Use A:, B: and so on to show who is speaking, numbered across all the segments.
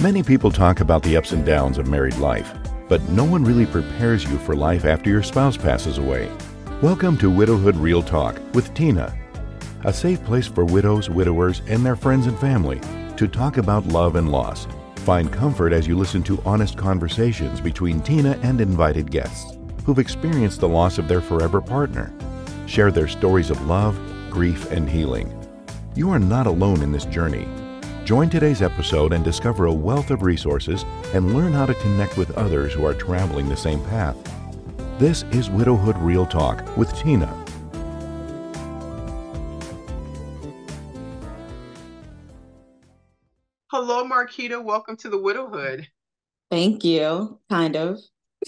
A: Many people talk about the ups and downs of married life, but no one really prepares you for life after your spouse passes away. Welcome to Widowhood Real Talk with Tina, a safe place for widows, widowers, and their friends and family to talk about love and loss. Find comfort as you listen to honest conversations between Tina and invited guests who've experienced the loss of their forever partner. Share their stories of love, grief, and healing. You are not alone in this journey. Join today's episode and discover a wealth of resources and learn how to connect with others who are traveling the same path. This is Widowhood Real Talk with Tina.
B: Hello, Marketta. Welcome to the Widowhood.
C: Thank you. Kind of.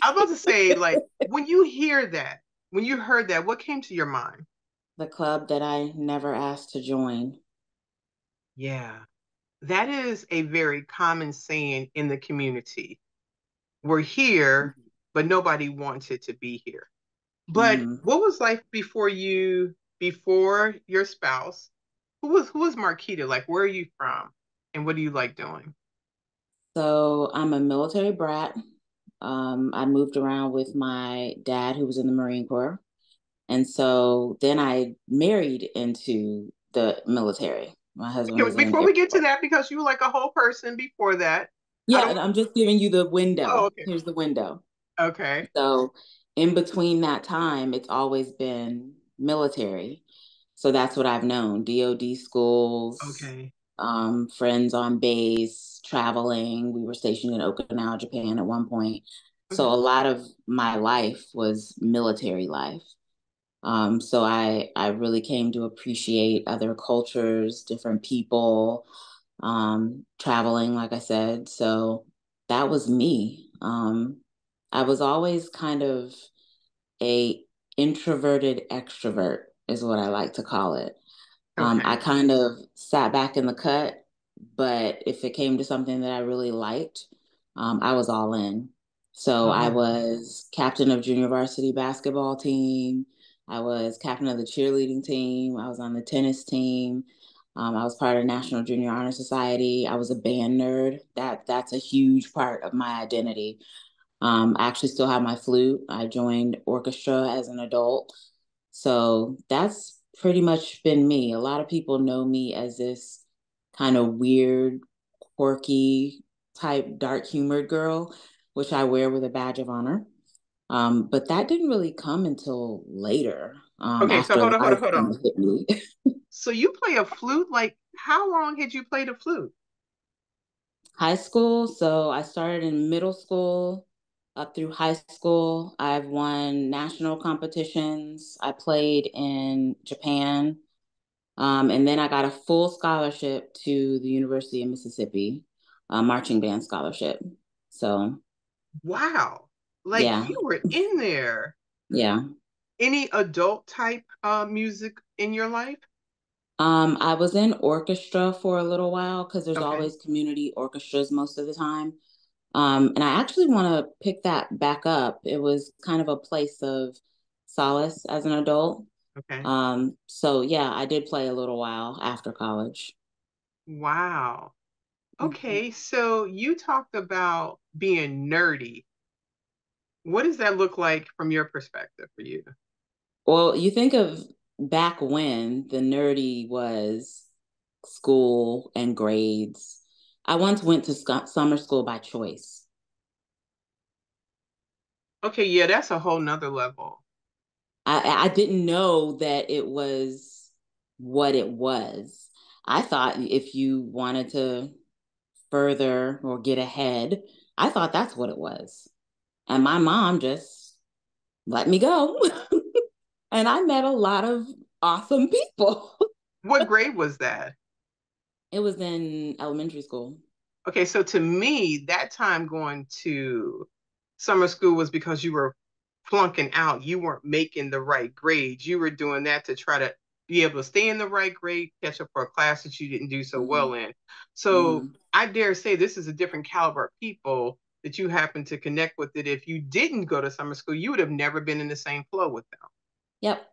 B: I was about to say, when you heard that, what came to your mind?
C: The club that I never asked to join.
B: Yeah, that is a very common saying in the community. We're here, but nobody wanted to be here. But what was life before your spouse? Who was Marketta? Like, where are you from? And what do you like doing?
C: So I'm a military brat. I moved around with my dad, who was in the Marine Corps. And so then I married into the military. My husband was in the
B: Before
C: Air
B: we get to
C: Force.
B: that, because you were like a whole person before that. I
C: Yeah,
B: don't.
C: and I'm just giving you the
B: Oh,
C: window.
B: okay.
C: Here's the window.
B: Okay.
C: So in between that time, it's always been military. So that's what I've known. DOD schools,
B: Okay.
C: friends on base, traveling. We were stationed in Okinawa, Japan at one point. So
B: Okay.
C: a lot of my life was military life. So I really came to appreciate other cultures, different people, traveling, like I said. So that was me. I was always kind of a introverted extrovert, is what I like to call it. I
B: Okay.
C: kind of sat back in the cut, but if it came to something that I really liked, I was all in. So I
B: Oh,
C: was captain of junior varsity basketball team. I was captain of the cheerleading team. I was on the tennis team. I was part of National Junior Honor Society. I was a band nerd. That's a huge part of my identity. I actually still have my flute. I joined orchestra as an adult. So that's pretty much been me. A lot of people know me as this kind of weird, quirky type dark humored girl, which I wear with a badge of honor. But that didn't really come until later,
B: okay. So
C: after
B: hold on, hold on,
C: life
B: hold
C: kind
B: on.
C: of hit me.
B: So you play a flute? Like, how long had you played a flute?
C: High school. So I started in middle school up through high school. I've won national competitions. I played in Japan. And then I got a full scholarship to the University of Mississippi, a marching band scholarship. So
B: Wow. Like
C: yeah,
B: you were in there.
C: yeah.
B: Any adult type music in your life?
C: I was in orchestra for a little while because there's
B: Okay.
C: always community orchestras most of the time. And I actually want to pick that back up. It was kind of a place of solace as an adult.
B: Okay.
C: So yeah, I did play a little while after college.
B: Wow.
C: Mhm.
B: Okay. So you talked about being nerdy. What does that look like from your perspective for you?
C: Well, you think of back when the nerdy was school and grades. I once went to summer school by choice.
B: Okay. Yeah, that's a whole nother level.
C: I didn't know that it was what it was. I thought if you wanted to further or get ahead, I thought that's what it was. And my mom just let me go. And I met a lot of awesome people.
B: What grade was that?
C: It was in elementary school.
B: Okay, so to me, that time going to summer school was because you were flunking out. You weren't making the right grades. You were doing that to try to be able to stay in the right grade, catch up for a class that you didn't do so well
C: Mm-hmm.
B: in. So
C: Mm-hmm.
B: I dare say this is a different caliber of people that you happen to connect with. That if you didn't go to summer school, you would have never been in the same flow with them.
C: Yep.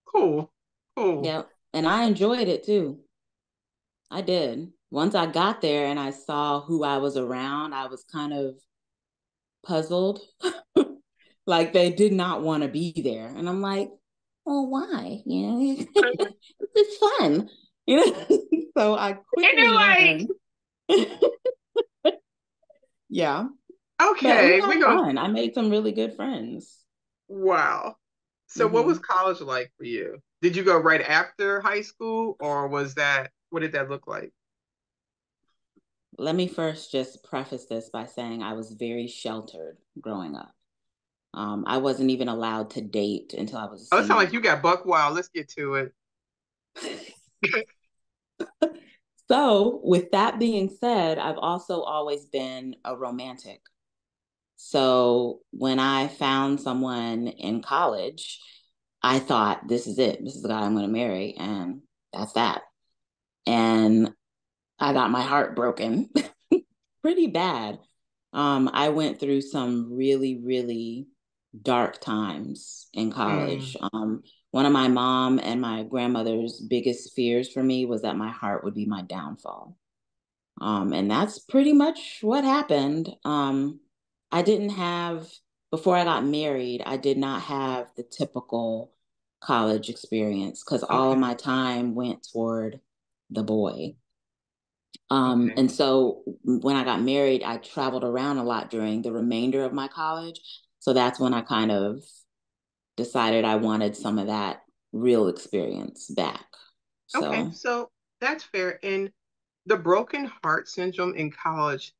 B: Cool, cool.
C: Yep. And I enjoyed it too. I did. once I got there and I saw who I was around, I was kind of puzzled. Like they did not want to be there. And I'm like, well, why? You know, it's fun. You know, so I
B: And
C: quickly
B: they're
C: learned. Yeah.
B: like,
C: But we
B: okay,
C: had fun. I made some really good friends.
B: wow. So what was
C: Mm-hmm.
B: college like for you? Did you go right after high school or what did that look like?
C: Let me first just preface this by saying I was very sheltered growing up. I wasn't even allowed to date until I was a
B: Oh, it sounds
C: senior
B: like you got buck wild. Let's get to it.
C: in. So, with that being said, I've also always been a romantic. So, when I found someone in college, I thought, this is it. This is the guy I'm going to marry. And that's that. And I got my heart broken pretty bad. I went through some really, really dark times in college.
B: Mm,
C: One of my mom and my grandmother's biggest fears for me was that my heart would be my downfall. And that's pretty much what happened. I didn't have, before I got married, I did not have the typical college experience because all of
B: okay.
C: my time went toward the boy.
B: Okay.
C: And so when I got married, I traveled around a lot during the remainder of my college. So that's when I kind of decided I wanted some of that real experience back.
B: Okay.
C: So,
B: So that's fair. And the broken heart syndrome in college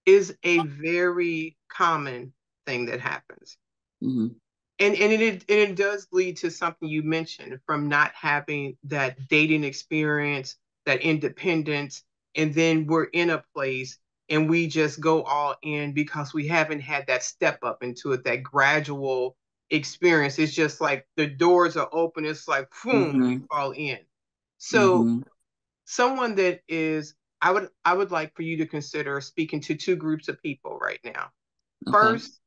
B: is a very common thing that happens.
C: mhm,
B: And it does lead to something you mentioned from not having that dating experience, that independence, and then we're in a place and we just go all in because we haven't had that step up into it, that gradual experience. It's just like the doors are open, it's like boom, we
C: mhm,
B: fall in. So
C: mhm.
B: someone that is I would like for you to consider speaking to two groups of people right now.
C: Okay.
B: First,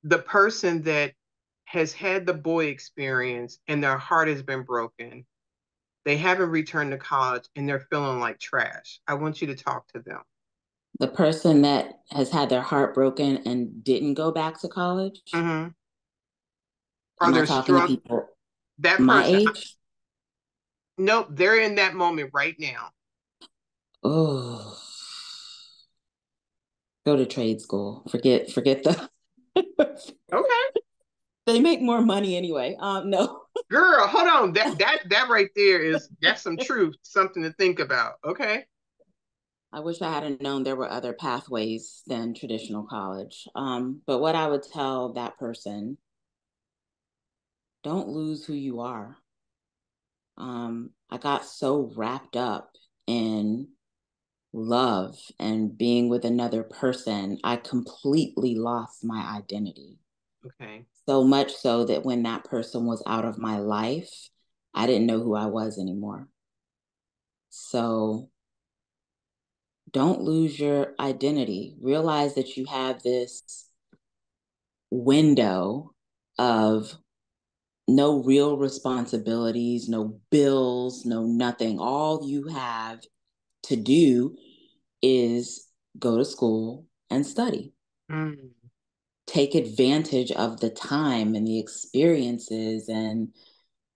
B: the person that has had the boy experience and their heart has been broken, they haven't returned to college and they're feeling like trash. I want you to talk to them.
C: The person that has had their heart broken and didn't go back to college.
B: Mm-hmm. Are
C: Am I
B: they
C: talking to
B: struggling?
C: people
B: That
C: my
B: person,
C: age?
B: nope, they're in that moment right now.
C: Oh, go to trade school. Forget the
B: Okay,
C: they make more money anyway. No.
B: girl, hold on. That right there that's some truth, something to think about. Okay,
C: I wish I hadn't known there were other pathways than traditional college. But what I would tell that person, don't lose who you are. I got so wrapped up in love and being with another person, I completely lost my identity.
B: okay,
C: So much so that when that person was out of my life, I didn't know who I was anymore. So don't lose your identity. Realize that you have this window of no real responsibilities, no bills, no nothing. All you have to do is go to school and study.
B: mm,
C: Take advantage of the time and the experiences and,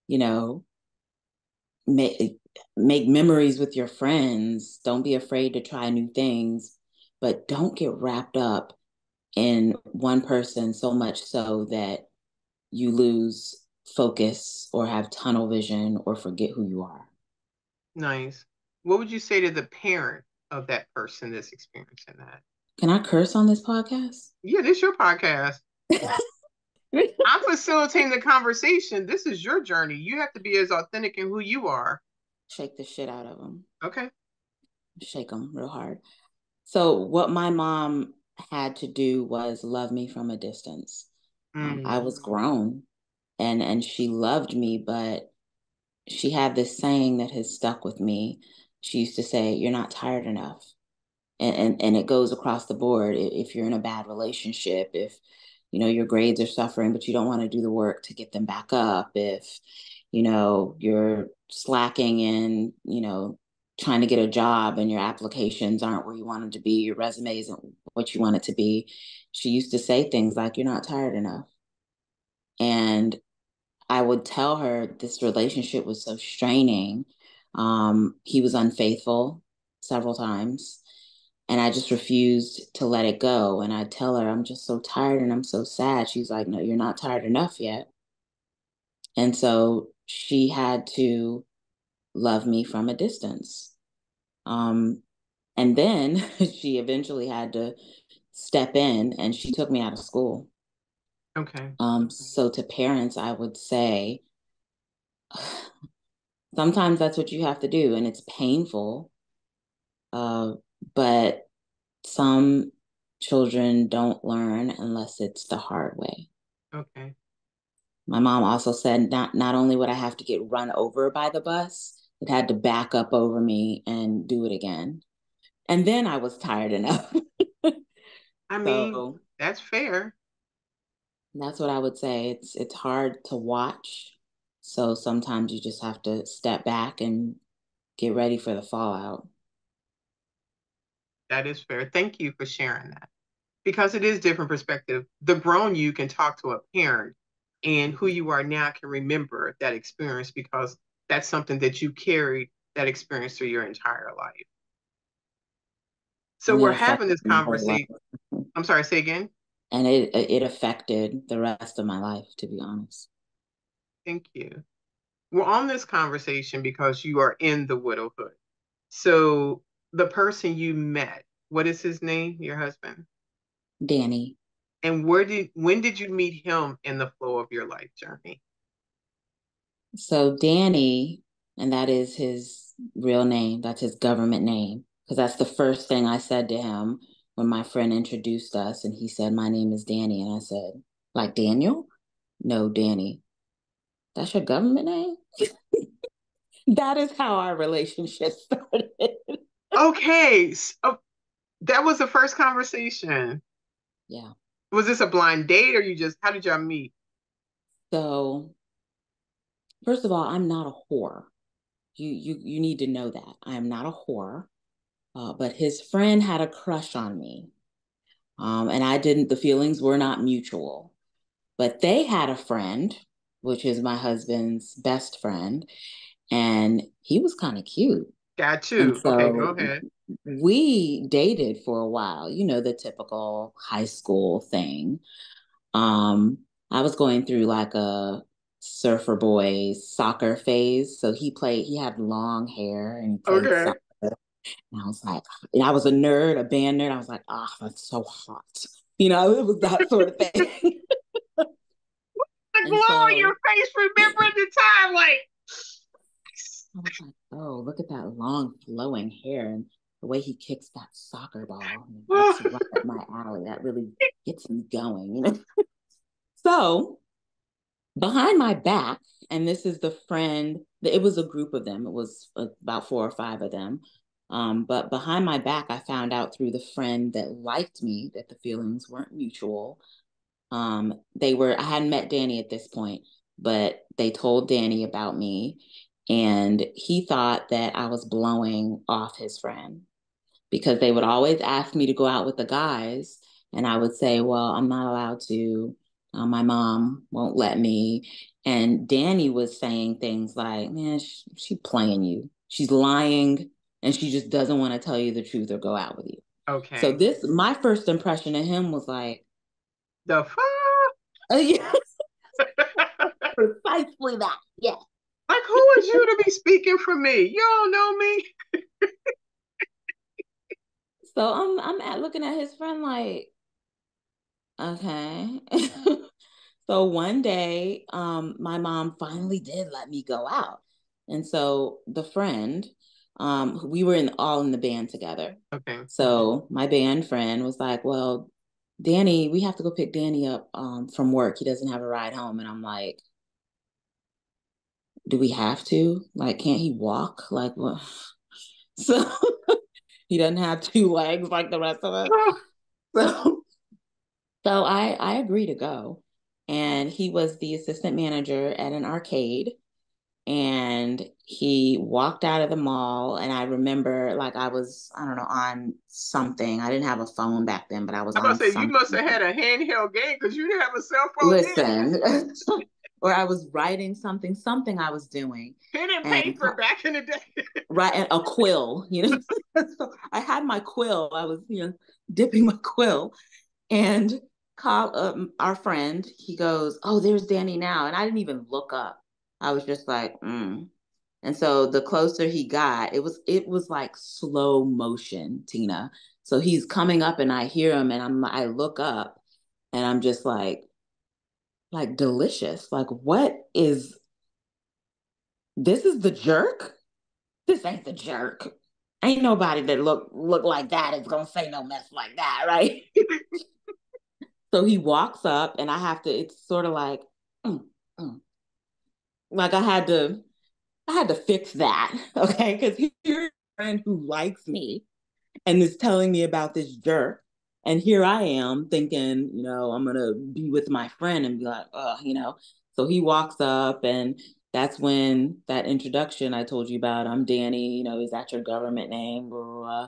C: you know, make memories with your friends. Don't be afraid to try new things, but don't get wrapped up in one person so much so that you lose focus or have tunnel vision or forget who you are.
B: nice. What would you say to the parent of that person that's experiencing that?
C: Can I curse on this podcast?
B: Yeah, this is your podcast. I'm facilitating the conversation. This is your journey. You have to be as authentic in who you are.
C: Shake the shit out of them.
B: Okay.
C: Shake them real hard. So, what my mom had to do was love me from a distance. I
B: Mm,
C: was grown and she loved me, but she had this saying that has stuck with me. She used to say, "You're not tired enough." And it goes across the board. If you're in a bad relationship, if your grades are suffering but you don't want to do the work to get them back up, if you're slacking in trying to get a job and your applications aren't where you want them to be, your resume isn't what you want it to be. She used to say things like, "You're not tired enough." And I would tell her this relationship was so straining. He was unfaithful several times. And I just refused to let it go. And I'd tell her, "I'm just so tired and I'm so sad." She's like, "No, you're not tired enough yet." And so she had to love me from a distance. Um, and then she eventually had to step in and she took me out of school.
B: Okay.
C: So to parents, I would say, sometimes that's what you have to do, and it's painful. But some children don't learn unless it's the hard way.
B: Okay.
C: My mom also said not only would I have to get run over by the bus, it had to back up over me and do it again. And then I was tired enough.
B: I mean,
C: So
B: that's fair.
C: that's what I would say. It's hard to watch. So sometimes you just have to step back and get ready for the fallout.
B: That is fair. Thank you for sharing that. Because it is different perspective. The grown you can talk to a parent, and who you are now can remember that experience because that's something that you carried that experience through your entire life. So
C: And it
B: we're having
C: affected
B: this
C: my whole
B: conversation.
C: life.
B: I'm sorry, say again.
C: And it affected the rest of my life, to be honest.
B: Thank you. We're on this conversation because you are in the widowhood. So the person you met, what is his name, your husband?
C: Danny.
B: And when did you meet him in the flow of your life journey?
C: So Danny, and that is his real name, that's his government name, because that's the first thing I said to him when my friend introduced us, and he said, "My name is Danny." And I said, "Like Daniel?" "No, Danny." "That's your government name?" That is how our relationship started.
B: Okay, so that was the first conversation.
C: Yeah.
B: Was this a blind date or how did y'all meet?
C: So first of all, I'm not a whore. You need to know that. I am not a whore. But his friend had a crush on me. And I didn't, the feelings were not mutual. But they had a friend, which is my husband's best friend, and he was kind of cute.
B: Got
C: And
B: you. Okay, go
C: so
B: ahead.
C: we dated for a while, the typical high school thing. Um, I was going through like a surfer boy soccer phase. So he had long hair and he played
B: Okay.
C: soccer. And I was like, and I was a nerd, a band nerd. I was like, "Ah, oh, that's so hot." It was that sort of thing.
B: The glow
C: And
B: on your
C: so
B: face, remembering the time, like
C: I was like, "Oh, look at that long flowing hair and the way he kicks that soccer ball. That's right up my alley. That really gets me going." So behind my back, and this is the friend, it was a group of them. It was about 4 or 5 of them. But behind my back, I found out through the friend that liked me that the feelings weren't mutual. I hadn't met Danny at this point, but they told Danny about me, and he thought that I was blowing off his friend because they would always ask me to go out with the guys, and I would say, "Well, I'm not allowed to. My mom won't let me." And Danny was saying things like, "Man, she playing you. She's lying, and she just doesn't want to tell you the truth or go out with you." So
B: okay.
C: my first impression of him was like,
B: The fuck?
C: yeah, precisely that. Yeah.
B: Like, who is you to be speaking for me? You don't know me.
C: So I'm looking at his friend like, okay. So one day, my mom finally did let me go out. And so the friend, we were all in the band together.
B: Okay.
C: So my band friend was like, "Well, Danny, we have to go pick Danny up from work. He doesn't have a ride home." And I'm like, "Do we have to? Like, can't he walk? Like, what?" So he doesn't have 2 legs like the rest of us. So So I agreed to go. And he was the assistant manager at an arcade. And he walked out of the mall, and I remember like I was, I don't know, on something. I didn't have a phone back then, but I was
B: I'm about
C: on
B: to say you must
C: something.
B: have had a handheld game because you didn't have a cell phone
C: Listen, or I was writing something I was doing.
B: then. Pen and
C: And
B: paper back in the day.
C: right, a quill, So I had my quill. I was, dipping my quill. And our friend, he goes, "Oh, there's Danny now." And I didn't even look up. I was just like, mm. And so the closer he got, it was like slow motion, Tina. So he's coming up and I hear him and I look up and I'm just like delicious. Like, what is this? Is the jerk? This ain't the jerk. Ain't nobody that look like that is gonna say no mess like that, right? So he walks up and I have to, it's sort of like, mm, mm. Like I had to fix that, okay? Because here's a friend who likes me and is telling me about this jerk. And here I am thinking, I'm gonna be with my friend and be like, So he walks up and that's when that introduction I told you about, I'm Danny, is that your government name? Blah, blah,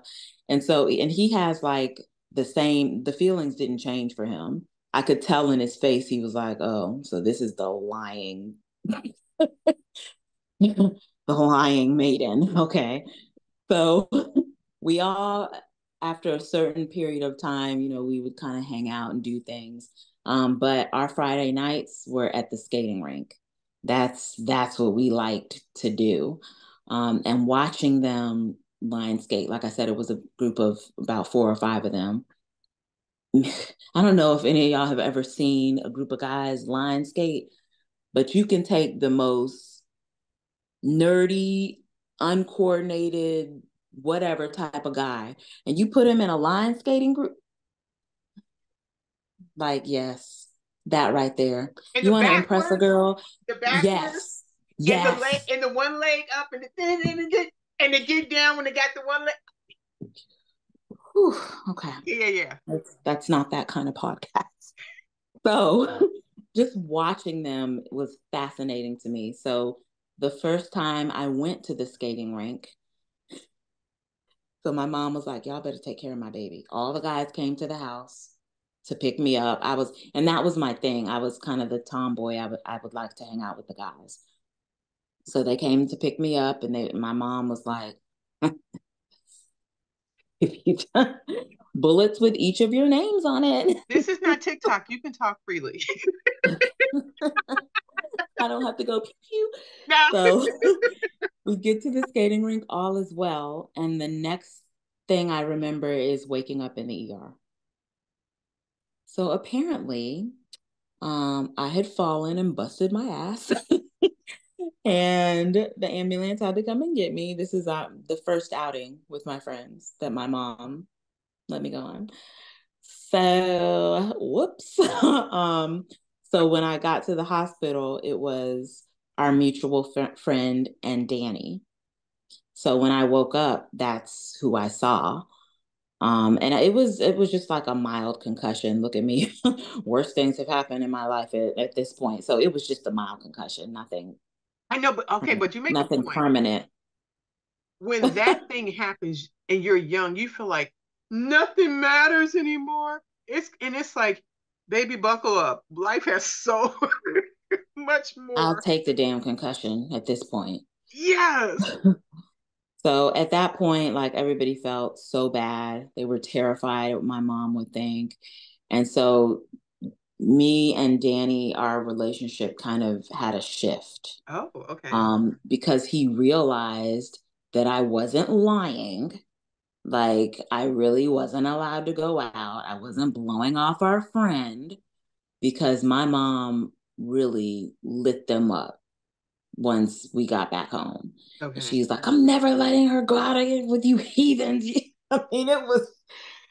C: blah. And he has like the feelings didn't change for him. I could tell in his face, he was like, oh, so this is the lying, the lying maiden. Okay. So we all, after a certain period of time, we would kind of hang out and do things. But our Friday nights were at the skating rink. That's what we liked to do. And watching them line skate, like I said, it was a group of about 4 or 5 of them. I don't know if any of y'all have ever seen a group of guys line skate, but you can take the most nerdy, uncoordinated, whatever type of guy, and you put him in a line skating group, like, yes, that right there.
B: And
C: You
B: the
C: want to impress a
B: backwards,
C: girl?
B: the backwards,
C: Yes.
B: and the leg,
C: Yes.
B: and the one leg up, and they get down when they got the one leg.
C: Whew, okay.
B: Yeah.
C: That's not that kind of podcast. So just watching them was fascinating to me. So the first time I went to the skating rink, so my mom was like, y'all better take care of my baby. All the guys came to the house to pick me up. And that was my thing. I was kind of the tomboy. I would like to hang out with the guys. So they came to pick me up and my mom was like, if you bullets with each of your names on it.
B: This is not TikTok. You can talk freely.
C: I don't have to go pew pew.
B: No.
C: So we get to the skating rink, all is well. And the next thing I remember is waking up in the ER. So apparently, I had fallen and busted my ass. And the ambulance had to come and get me. This is the first outing with my friends that my mom let me go on. So, whoops. So when I got to the hospital, it was our mutual friend and Danny. So when I woke up, that's who I saw. And it was just like a mild concussion. Look at me. Worst things have happened in my life at this point. So it was just a mild concussion, nothing,
B: I know, but okay, but you make a
C: nothing
B: point.
C: permanent.
B: When that thing happens and you're young, you feel like nothing matters anymore. It's like, baby, buckle up. Life has so much
C: I'll
B: more.
C: take the damn concussion at this point.
B: Yes.
C: So at that point, like everybody felt so bad. They were terrified of what my mom would think. And so me and Danny, our relationship kind of had a shift.
B: Oh, okay.
C: Because he realized that I wasn't lying. Like I really wasn't allowed to go out. I wasn't blowing off our friend because my mom really lit them up once we got back home. And
B: Okay.
C: she's like, I'm never letting her go out again with you heathens. I mean, it was,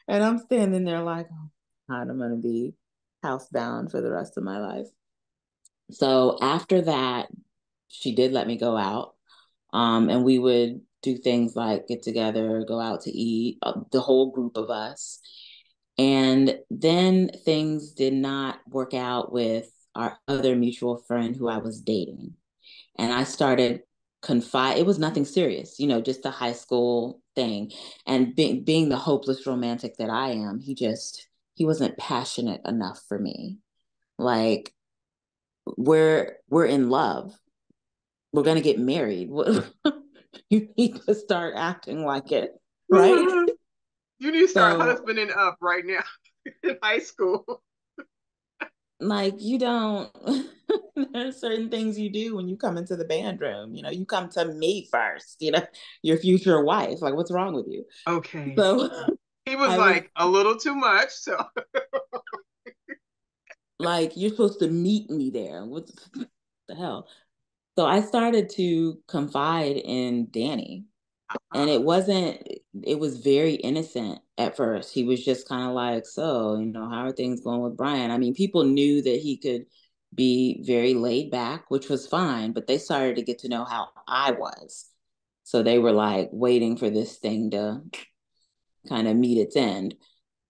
C: and I'm standing there like, oh, God, I'm going to be housebound for the rest of my life. So after that, she did let me go out. And we would do things like get together, go out to eat, the whole group of us. And then things did not work out with our other mutual friend who I was dating. And I started confide. It was nothing serious, you know, just a high school thing. And being the hopeless romantic that I am, he wasn't passionate enough for me. Like, we're in love. We're gonna get married. You need to start acting like it, right?
B: You need to start
C: So,
B: husbanding up right now in high school.
C: like, you don't, there are certain things you do when you come into the band room. You know, you come to me first, you know, your future wife. Like, what's wrong with you?
B: Okay.
C: So
B: He was
C: I was
B: like a little too much. So
C: like, you're supposed to meet me there. What the hell? So I started to confide in Danny. And it was very innocent at first. He was just kind of like, so, you know, how are things going with Brian? I mean, people knew that he could be very laid back, which was fine, but they started to get to know how I was. So they were like waiting for this thing to kind of meet its end.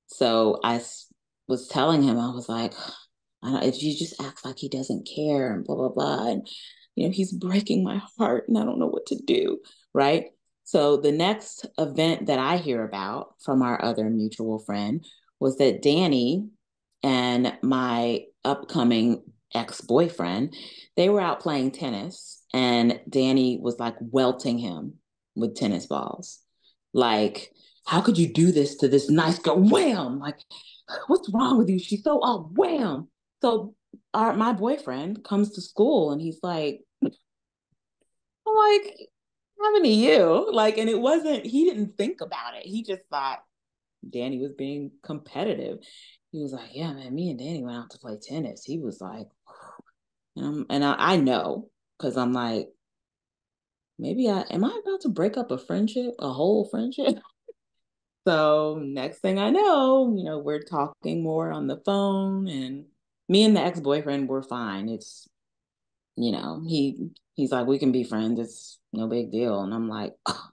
C: So was telling him, I was like, if you just act like he doesn't care and blah, blah, blah. And, you know, he's breaking my heart and I don't know what to do. Right. So the next event that I hear about from our other mutual friend was that Danny and my upcoming ex-boyfriend, they were out playing tennis and Danny was like welting him with tennis balls. Like, how could you do this to this nice girl? Wham! Like, what's wrong with you? She's so, oh, wham. So my boyfriend comes to school and he's like, I'm like, happened to you? Like, and he didn't think about it. He just thought Danny was being competitive. He was like, yeah, man, me and Danny went out to play tennis. He was like, and I know, because I'm like, am I about to break up a whole friendship? So next thing I know, you know, we're talking more on the phone and me and the ex-boyfriend were fine. It's, you know, he's like, we can be friends. It's no big deal. And I'm like, oh,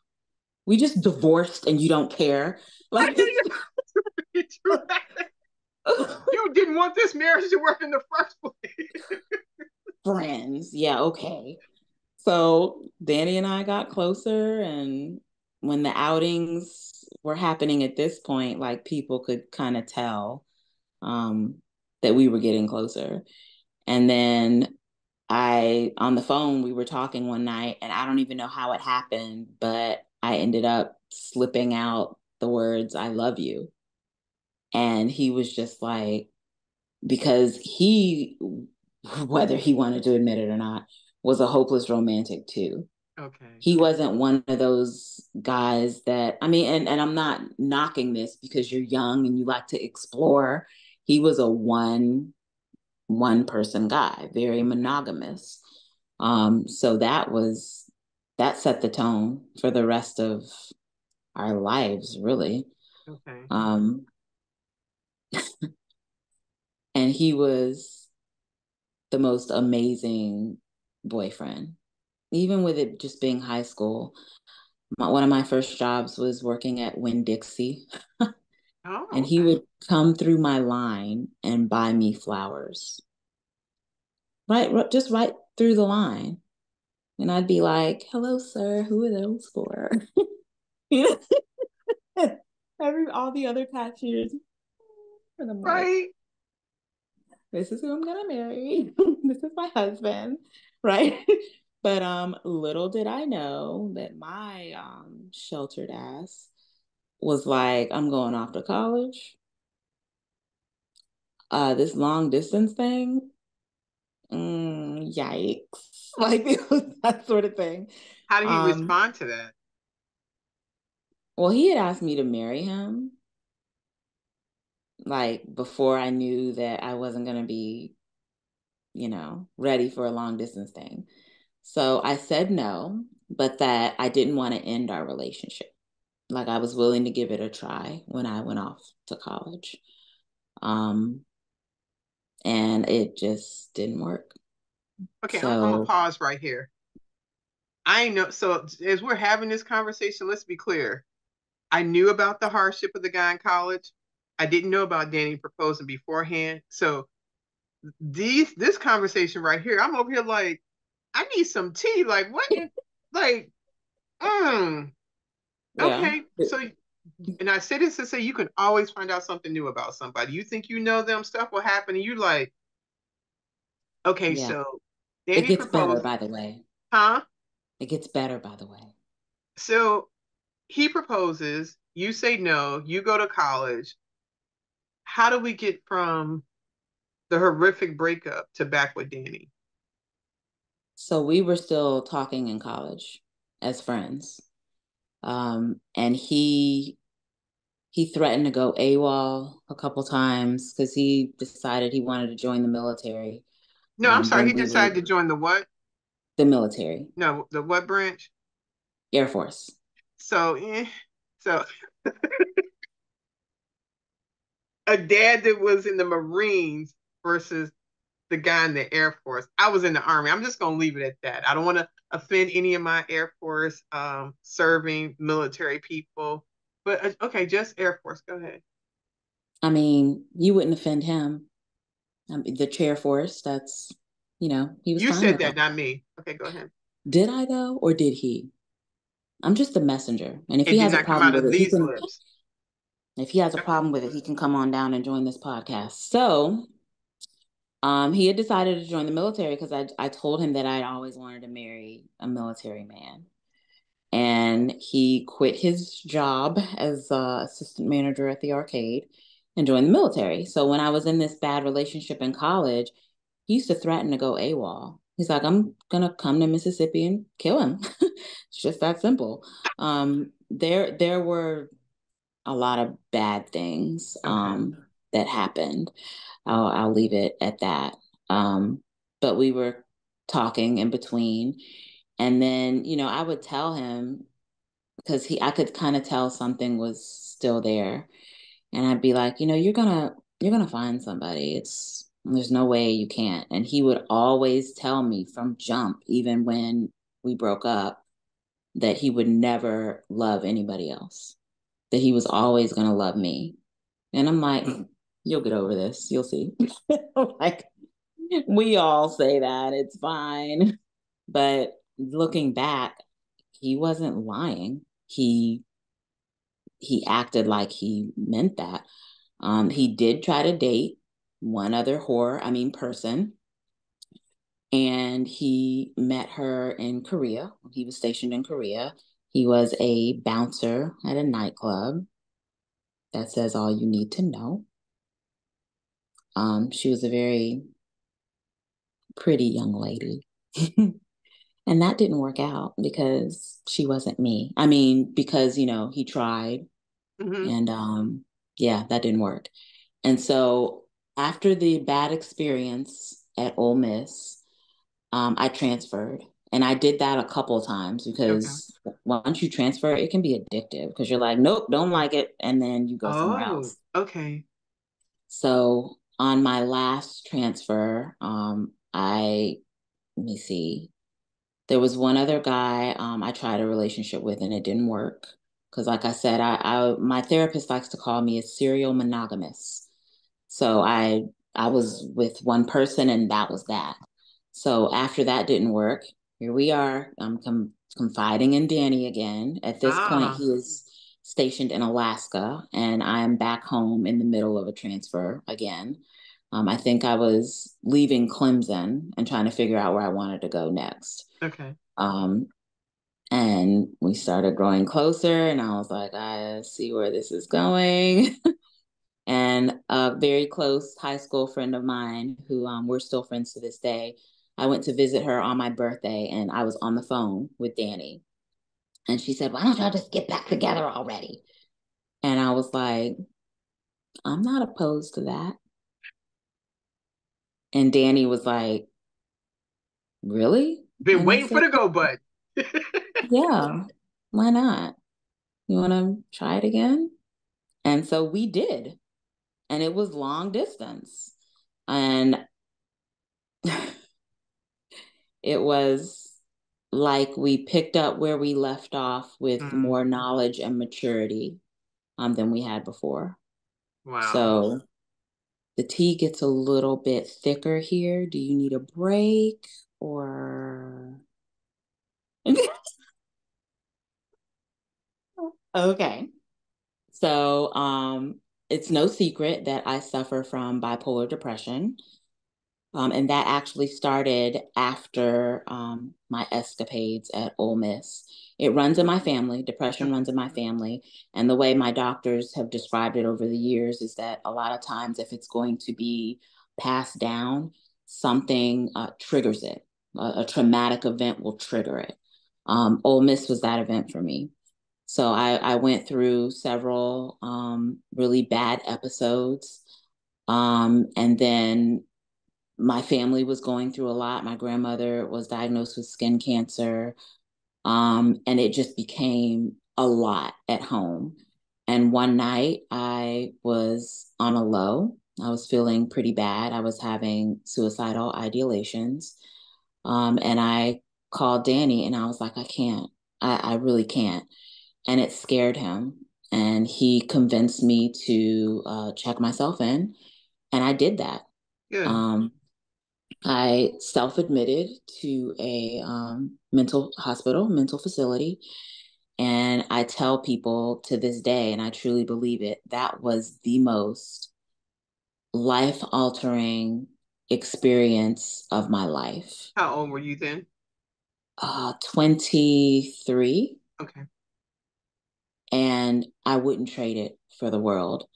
C: we just divorced and you don't care. Like,
B: you didn't want this marriage to work in the first place.
C: friends. Yeah, okay. So Danny and I got closer, and when the outings were happening at this point, like people could kind of tell um, that we were getting closer. And then on the phone, we were talking one night, and I don't even know how it happened, but I ended up slipping out the words, I love you. And he was just like, because whether he wanted to admit it or not, was a hopeless romantic too.
B: Okay.
C: He wasn't one of those guys that, I mean, and I'm not knocking this because you're young and you like to explore. He was a one person guy, very monogamous. So that set the tone for the rest of our lives, really.
B: Okay.
C: And he was the most amazing boyfriend, even with it just being high school. One of my first jobs was working at Winn-Dixie,
B: Oh,
C: and he
B: okay.
C: would come through my line and buy me flowers, just right through the line. And I'd be like, hello, sir, who are those for? You know, all the other cashiers. And I'm like,
B: Right.
C: this is who I'm gonna marry. This is my husband, right? But little did I know that my sheltered ass was like, I'm going off to college. This long distance thing, yikes. Like, it was that sort of thing.
B: How did he
C: Um,
B: respond to that?
C: well, he had asked me to marry him, like before I knew that I wasn't gonna be, you know, ready for a long distance thing. So I said no, but that I didn't want to end our relationship. Like, I was willing to give it a try when I went off to college. Um, and it just didn't work.
B: Okay, I'm gonna
C: So,
B: pause right here. I know. So as we're having this conversation, let's be clear. I knew about the hardship of the guy in college. I didn't know about Danny proposing beforehand. So this conversation right here, I'm over here like, I need some tea. Like, what in, like,
C: Yeah.
B: okay. So, and I say this to say you can always find out something new about somebody. You think you know them, stuff will happen, and you like, okay,
C: Yeah.
B: so
C: It
B: Danny
C: gets better,
B: proposed,
C: by the way.
B: huh?
C: It gets better, by the way.
B: So he proposes, you say no, you go to college. How do we get from the horrific breakup to back with Danny?
C: So we were still talking in college as friends. And he threatened to go AWOL a couple times because he decided he wanted to join the military.
B: No, I'm sorry.
C: When
B: He
C: we were
B: decided to join the what?
C: the military,
B: No, the what branch?
C: Air Force.
B: So, so a dad that was in the Marines versus the guy in the Air Force. I was in the Army. I'm just gonna leave it at that. I don't want to offend any of my Air Force serving military people, but okay, just Air Force. Go ahead.
C: I mean, you wouldn't offend him. The chair force, that's, he was
B: You
C: fine
B: said
C: with
B: that,
C: that.
B: not me. Okay, go ahead.
C: Did I though, or did he? I'm just the messenger. And if
B: It
C: he
B: did
C: has a
B: not come
C: problem
B: out
C: with
B: of
C: it, he
B: these
C: can,
B: lips.
C: if he has a problem with it, he can come on down and join this podcast. So, he had decided to join the military because I told him that I'd always wanted to marry a military man. And he quit his job as assistant manager at the arcade and joined the military. So when I was in this bad relationship in college, he used to threaten to go AWOL. He's like, I'm gonna come to Mississippi and kill him. It's just that simple. There were a lot of bad things
B: Okay.
C: that happened. I'll leave it at that. But we were talking in between, and then I would tell him because I could kind of tell something was still there, and I'd be like, you're gonna find somebody. There's no way you can't. And he would always tell me from jump, even when we broke up, that he would never love anybody else, that he was always gonna love me. And I'm like, you'll get over this. You'll see. Like, we all say that. It's fine. But looking back, he wasn't lying. He acted like he meant that. He did try to date one other person, and he met her in Korea. He was stationed in Korea. He was a bouncer at a nightclub. That says all you need to know. She was a very pretty young lady. And that didn't work out because she wasn't me. I mean, because, he tried,
B: Mm-hmm.
C: and yeah, that didn't work. And so after the bad experience at Ole Miss, I transferred. And I did that a couple of times
B: Okay.
C: because once you transfer, it can be addictive because you're like, nope, don't like it. And then you go somewhere
B: Oh,
C: else.
B: okay.
C: So on my last transfer, let me see, there was one other guy I tried a relationship with and it didn't work. Because like I said, my therapist likes to call me a serial monogamous. So I was with one person and that was that. So after that didn't work, here we are. I'm confiding in Danny again. At this point,
B: Ah,
C: he is stationed in Alaska, and I'm back home in the middle of a transfer again. I think I was leaving Clemson and trying to figure out where I wanted to go next.
B: okay.
C: Um, and we started growing closer, and I was like, I see where this is going. And a very close high school friend of mine who we're still friends to this day. I went to visit her on my birthday and I was on the phone with Danny. And she said, why don't y'all just get back together already? And I was like, I'm not opposed to that. And Danny was like, really?
B: Been
C: And I
B: waiting for
C: said,
B: the go button.
C: yeah, why not? You want to try it again? And so we did. And it was long distance. And it was like we picked up where we left off with
B: Mm,
C: more knowledge and maturity than we had before.
B: wow.
C: So the tea gets a little bit thicker here. Do you need a break or? Okay. So, it's no secret that I suffer from bipolar depression. And that actually started after my escapades at Ole Miss. It runs in my family. Depression
B: Okay.
C: runs in my family. And the way my doctors have described it over the years is that a lot of times, if it's going to be passed down, something triggers it. A traumatic event will trigger it. Ole Miss was that event for me. So I went through several really bad episodes. And then my family was going through a lot. My grandmother was diagnosed with skin cancer. And it just became a lot at home. And one night I was on a low. I was feeling pretty bad. I was having suicidal ideations. And I called Danny and I was like, I can't. I really can't. And it scared him. And he convinced me to check myself in. And I did that.
B: Good.
C: Um, I self-admitted to a mental hospital, mental facility. And I tell people to this day, and I truly believe it, that was the most life-altering experience of my life.
B: How old were you then?
C: 23,
B: Okay.
C: and I wouldn't trade it for the world.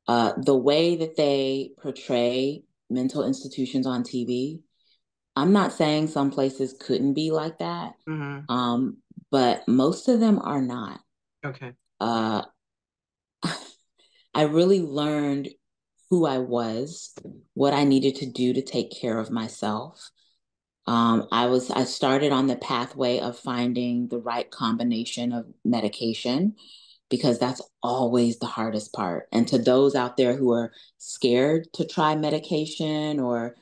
C: The way that they portray mental institutions on TV, I'm not saying some places couldn't be like that,
B: Mm-hmm.
C: um, but most of them are not.
B: Okay.
C: Uh, I really learned who I was, what I needed to do to take care of myself. I started on the pathway of finding the right combination of medication because that's always the hardest part. And to those out there who are scared to try medication or,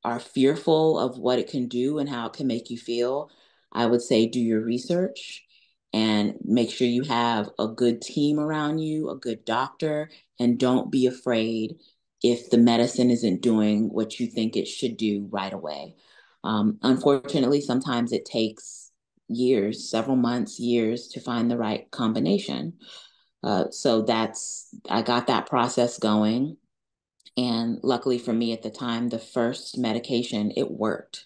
C: are fearful of what it can do and how it can make you feel, I would say do your research and make sure you have a good team around you, a good doctor, and don't be afraid if the medicine isn't doing what you think it should do right away. Unfortunately, sometimes it takes years, several months, years to find the right combination. So I got that process going. And luckily for me at the time, the first medication, it worked.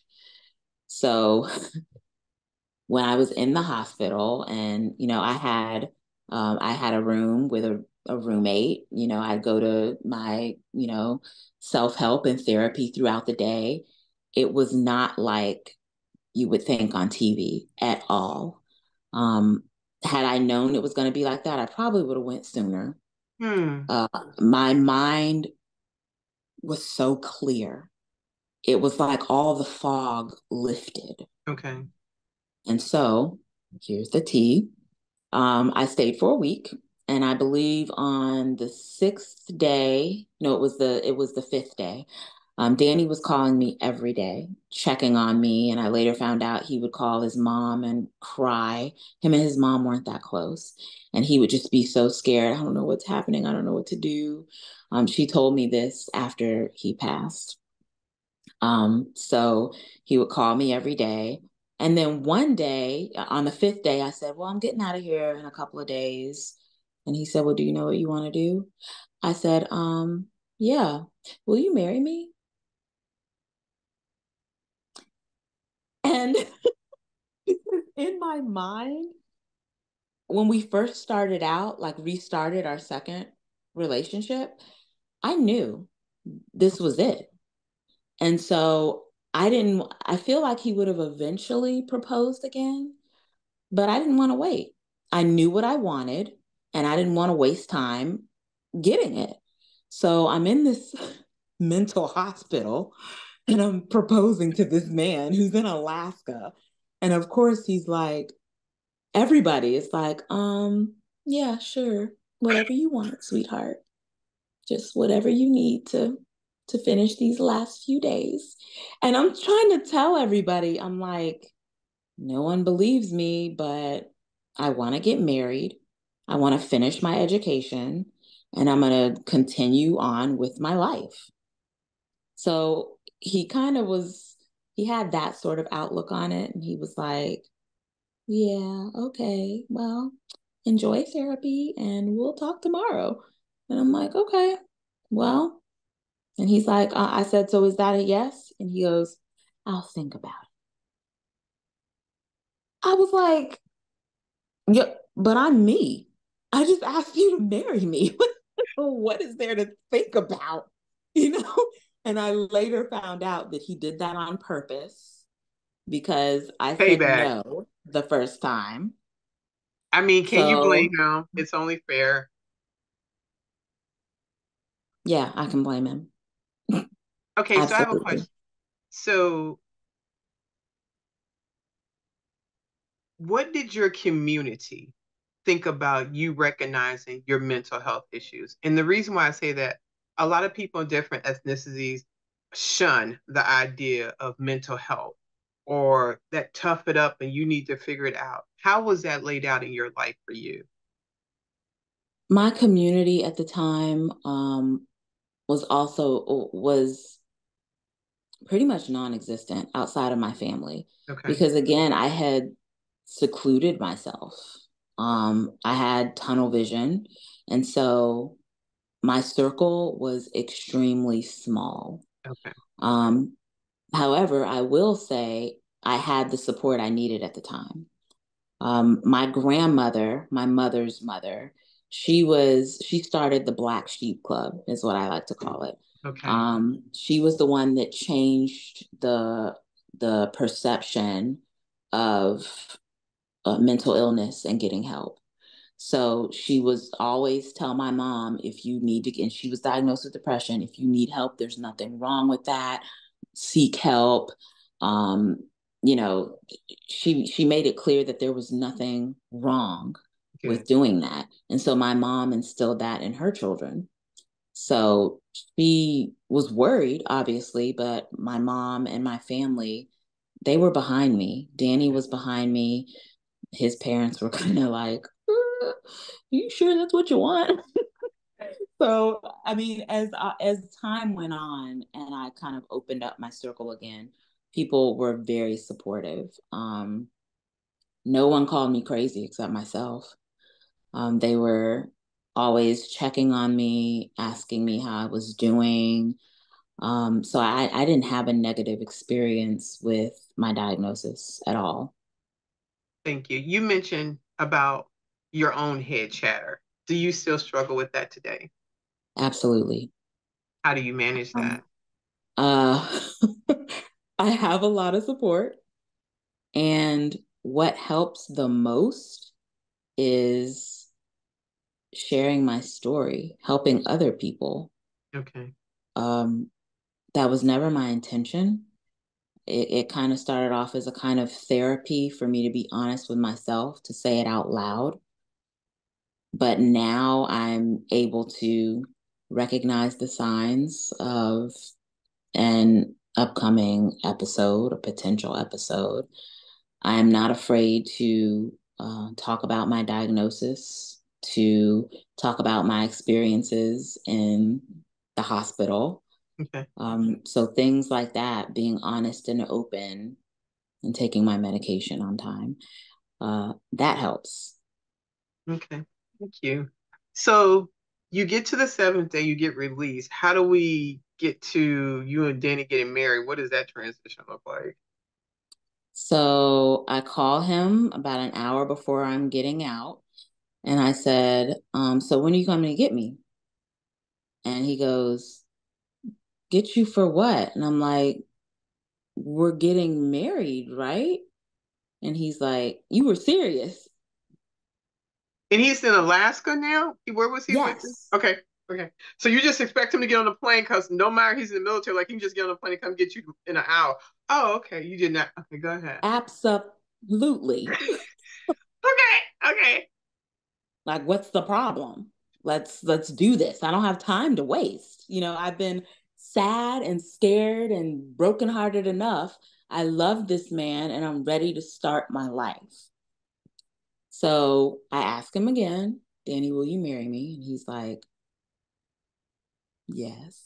C: So when I was in the hospital and, I had a room with a roommate, I'd go to my, self-help and therapy throughout the day. It was not like you would think on TV at all. Um, had I known it was going to be like that, I probably would have went sooner.
B: Hmm.
C: My mind was so clear. It was like all the fog lifted.
B: Okay.
C: And so here's the tea. I stayed for a week, and I believe on the sixth day, no, it was the fifth day. Danny was calling me every day, checking on me, and I later found out he would call his mom and cry. Him and his mom weren't that close, and he would just be so scared. I don't know what's happening. I don't know what to do. She told me this after he passed. So he would call me every day. And then one day, on the fifth day, I said, well, I'm getting out of here in a couple of days. And he said, well, do you know what you want to do? I said, yeah. Will you marry me? And in my mind, when we first started out, like restarted our second relationship, I knew this was it. And so I feel like he would have eventually proposed again, but I didn't want to wait. I knew what I wanted and I didn't want to waste time getting it. So I'm in this mental hospital and I'm proposing to this man who's in Alaska. And of course, he's like, everybody is like, yeah, sure. Whatever you want, sweetheart. Just whatever you need to finish these last few days. And I'm trying to tell everybody, I'm like, no one believes me, but I want to get married. I want to finish my education and I'm going to continue on with my life. So he had that sort of outlook on it. And he was like, yeah, okay, well, enjoy therapy and we'll talk tomorrow. And I'm like, okay, well, and he's like, I said, so is that a yes? And he goes, I'll think about it. I was like, yeah, but I'm me. I just asked you to marry me. What is there to think about? You know? And I later found out that he did that on purpose because I said
B: Payback.
C: no the first time.
B: I mean, can you
C: So,
B: blame him? It's only fair.
C: yeah, I can blame him.
B: Okay, so I have a
C: Absolutely.
B: question. So, what did your community think about you recognizing your mental health issues? And the reason why I say that, a lot of people in different ethnicities shun the idea of mental health or that tough it up and you need to figure it out. How was that laid out in your life for you?
C: My community at the time was pretty much non-existent outside of my family
B: Okay.
C: because again, I had secluded myself. I had tunnel vision, and so my circle was extremely small.
B: Okay.
C: Um, However, I will say I had the support I needed at the time. My grandmother, my mother's mother, she started the Black Sheep Club, is what I like to call it.
B: Okay.
C: She was the one that changed the perception of mental illness and getting help. So she was always tell my mom, if you need to, and she was diagnosed with depression, if you need help, there's nothing wrong with that. Seek help. Um, you know, she made it clear that there was nothing wrong
B: Good.
C: with doing that. And so my mom instilled that in her children. So she was worried, obviously, but my mom and my family, they were behind me. Danny was behind me. His parents were kind of like, you sure that's what you want? So, I mean, as time went on and I kind of opened up my circle again, people were very supportive. No one called me crazy except myself. They were always checking on me, asking me how I was doing. So I didn't have a negative experience with my diagnosis at all.
B: Thank you. You mentioned about your own head chatter. Do you still struggle with that today?
C: Absolutely.
B: How do you manage
C: Um,
B: that?
C: uh, I have a lot of support. And what helps the most is sharing my story, helping other people.
B: Okay.
C: Um, that was never my intention. It kind of started off as a kind of therapy for me to be honest with myself, to say it out loud. But now I'm able to recognize the signs of an upcoming episode, a potential episode. I am not afraid to talk about my diagnosis, to talk about my experiences in the hospital.
B: Okay.
C: So things like that, being honest and open and taking my medication on time, that helps.
B: Okay. Thank you. So you get to the seventh day, you get released. How do we get to you and Danny getting married? What does that transition look like?
C: So I call him about an hour before I'm getting out. And I said, so when are you coming to get me? And he goes, get you for what? And I'm like, we're getting married, right? And he's like, you were serious?
B: And he's in Alaska now? Where was he with you?
C: Yes,
B: Okay. Okay. So you just expect him to get on the plane because no matter he's in the military, like he can just get on the plane and come get you in an hour. Oh, okay. You did not. Okay, go ahead.
C: absolutely.
B: Okay. Okay.
C: Like, what's the problem? Let's do this. I don't have time to waste. I've been sad and scared and brokenhearted enough. I love this man and I'm ready to start my life. So I ask him again, Danny, will you marry me? And he's like, yes.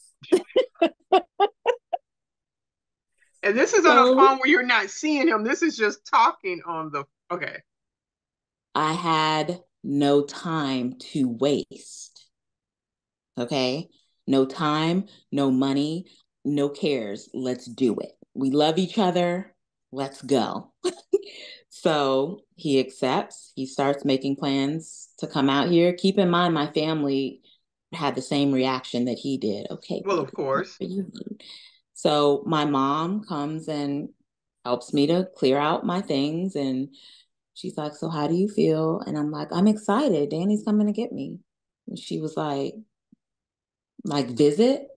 B: And this is on a
C: So
B: phone where you're not seeing him. This is just talking on the. Okay.
C: I had no time to waste. Okay? No time, no money, no cares. Let's do it. We love each other. Let's go. So he accepts. He starts making plans to come out here. Keep in mind, my family had the same reaction that he did. Okay,
B: Well,
C: baby,
B: of course.
C: what are you doing? So my mom comes and helps me to clear out my things. And she's like, so how do you feel? And I'm like, I'm excited. Danny's coming to get me. And she was like, visit?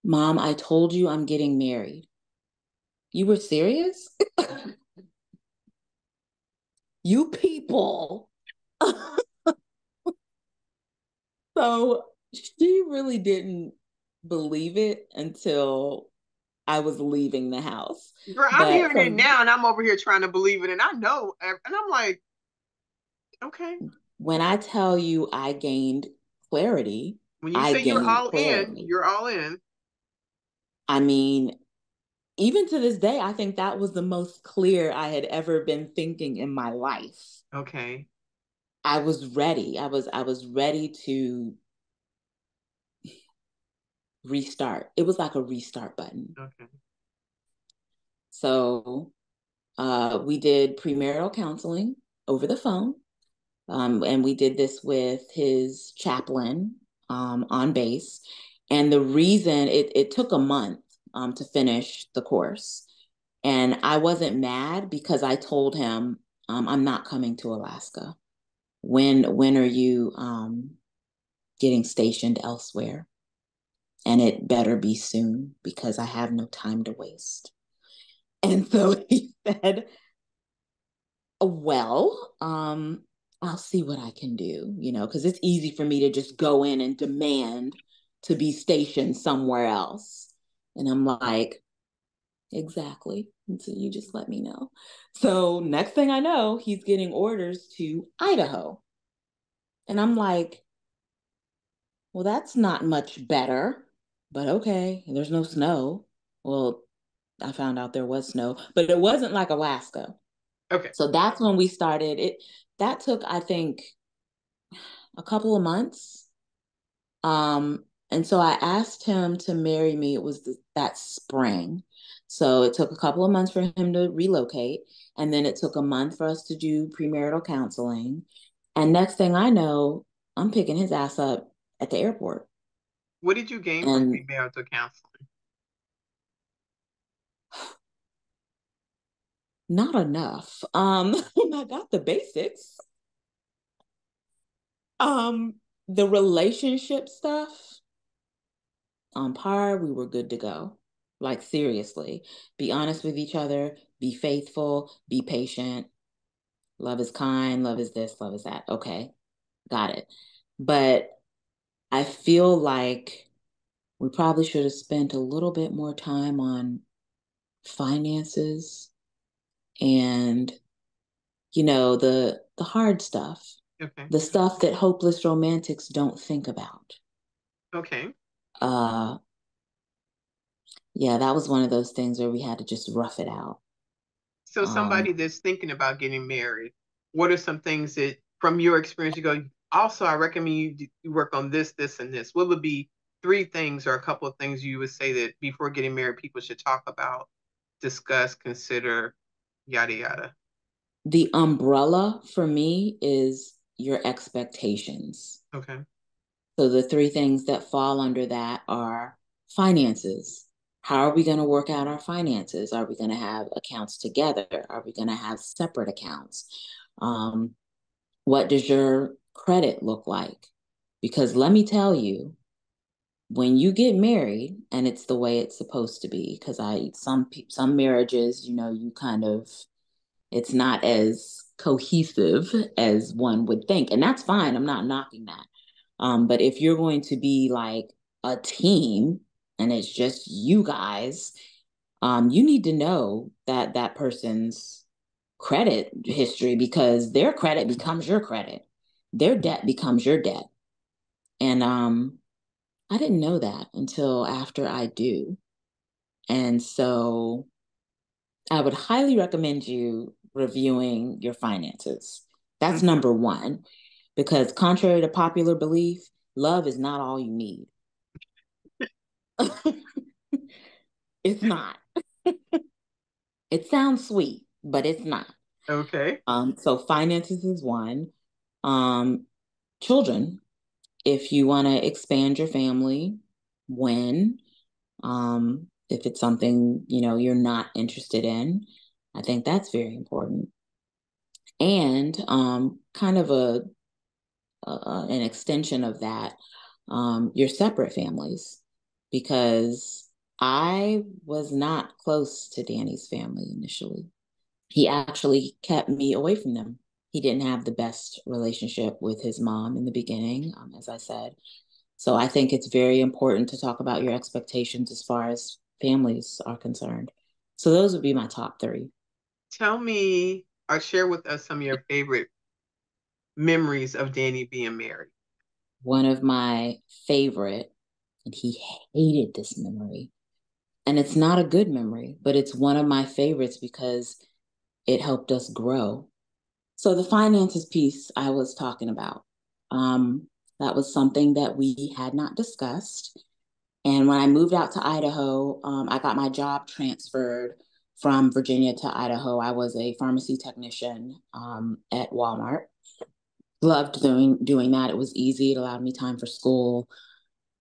C: Mom, I told you I'm getting married. You were serious? You people. So she really didn't believe it until I was leaving the house.
B: Girl, I'm
C: But
B: hearing it now and I'm over here trying to believe it. And I know, and I'm like, okay.
C: when I tell you I gained clarity,
B: When you
C: I
B: say you're
C: gained
B: all in,
C: clarity.
B: you're all in.
C: I mean, even to this day, I think that was the most clear I had ever been thinking in my life.
B: Okay.
C: I was ready. I was ready to restart. It was like a restart button.
B: Okay.
C: So we did premarital counseling over the phone. And we did this with his chaplain on base. And the reason it took a month to finish the course. And I wasn't mad because I told him, I'm not coming to Alaska. When are you getting stationed elsewhere? And it better be soon because I have no time to waste. And so he said, well, I'll see what I can do, because it's easy for me to just go in and demand to be stationed somewhere else. And I'm like, exactly. And so you just let me know. So next thing I know, he's getting orders to Idaho. And I'm like, well, that's not much better, but okay, there's no snow. Well, I found out there was snow, but it wasn't like Alaska.
B: Okay.
C: So that's when we started it. That took, I think, a couple of months. And so I asked him to marry me. It was that spring. So it took a couple of months for him to relocate. And then it took a month for us to do premarital counseling. And next thing I know, I'm picking his ass up at the airport.
B: What did you gain from
C: And
B: premarital counseling?
C: not enough. I got the basics. Um, the relationship stuff on par, we were good to go. Like seriously, be honest with each other, be faithful, be patient. Love is kind, love is this, love is that. Okay, got it. But I feel like we probably should have spent a little bit more time on finances and the hard stuff,
B: Okay.
C: the stuff that hopeless romantics don't think about.
B: Okay.
C: Uh yeah, that was one of those things where we had to just rough it out.
B: So
C: Um
B: somebody that's thinking about getting married, what are some things that from your experience you go, also I recommend you work on this, this, and this. What would be three things or a couple of things you would say that before getting married, people should talk about, discuss, consider, yada yada?
C: the umbrella for me is your expectations.
B: Okay.
C: So the three things that fall under that are finances. How are we going to work out our finances? Are we going to have accounts together? Are we going to have separate accounts? Um, what does your credit look like? Because let me tell you, when you get married, and it's the way it's supposed to be, because some marriages, you kind of it's not as cohesive as one would think. And that's fine. I'm not knocking that. But if you're going to be like a team and it's just you guys, you need to know that that person's credit history because their credit becomes your credit. Their debt becomes your debt. And I didn't know that until after I do. And so I would highly recommend you reviewing your finances. That's
B: Okay.
C: number one. because contrary to popular belief, love is not all you need. It's not. It sounds sweet, but it's not.
B: Okay.
C: So finances is one. Children, if you want to expand your family, when, if it's something, you're not interested in, I think that's very important. And kind of an extension of that, your separate families, because I was not close to Danny's family initially. He actually kept me away from them. He didn't have the best relationship with his mom in the beginning, as I said. So I think it's very important to talk about your expectations as far as families are concerned. So those would be my top three.
B: Tell me or share with us some of your favorite memories of Danny being married.
C: One of my favorite, and he hated this memory. And it's not a good memory, but it's one of my favorites because it helped us grow. So the finances piece I was talking about, that was something that we had not discussed. And when I moved out to Idaho, I got my job transferred from Virginia to Idaho. I was a pharmacy technician at Walmart. Loved doing that. It was easy. It allowed me time for school.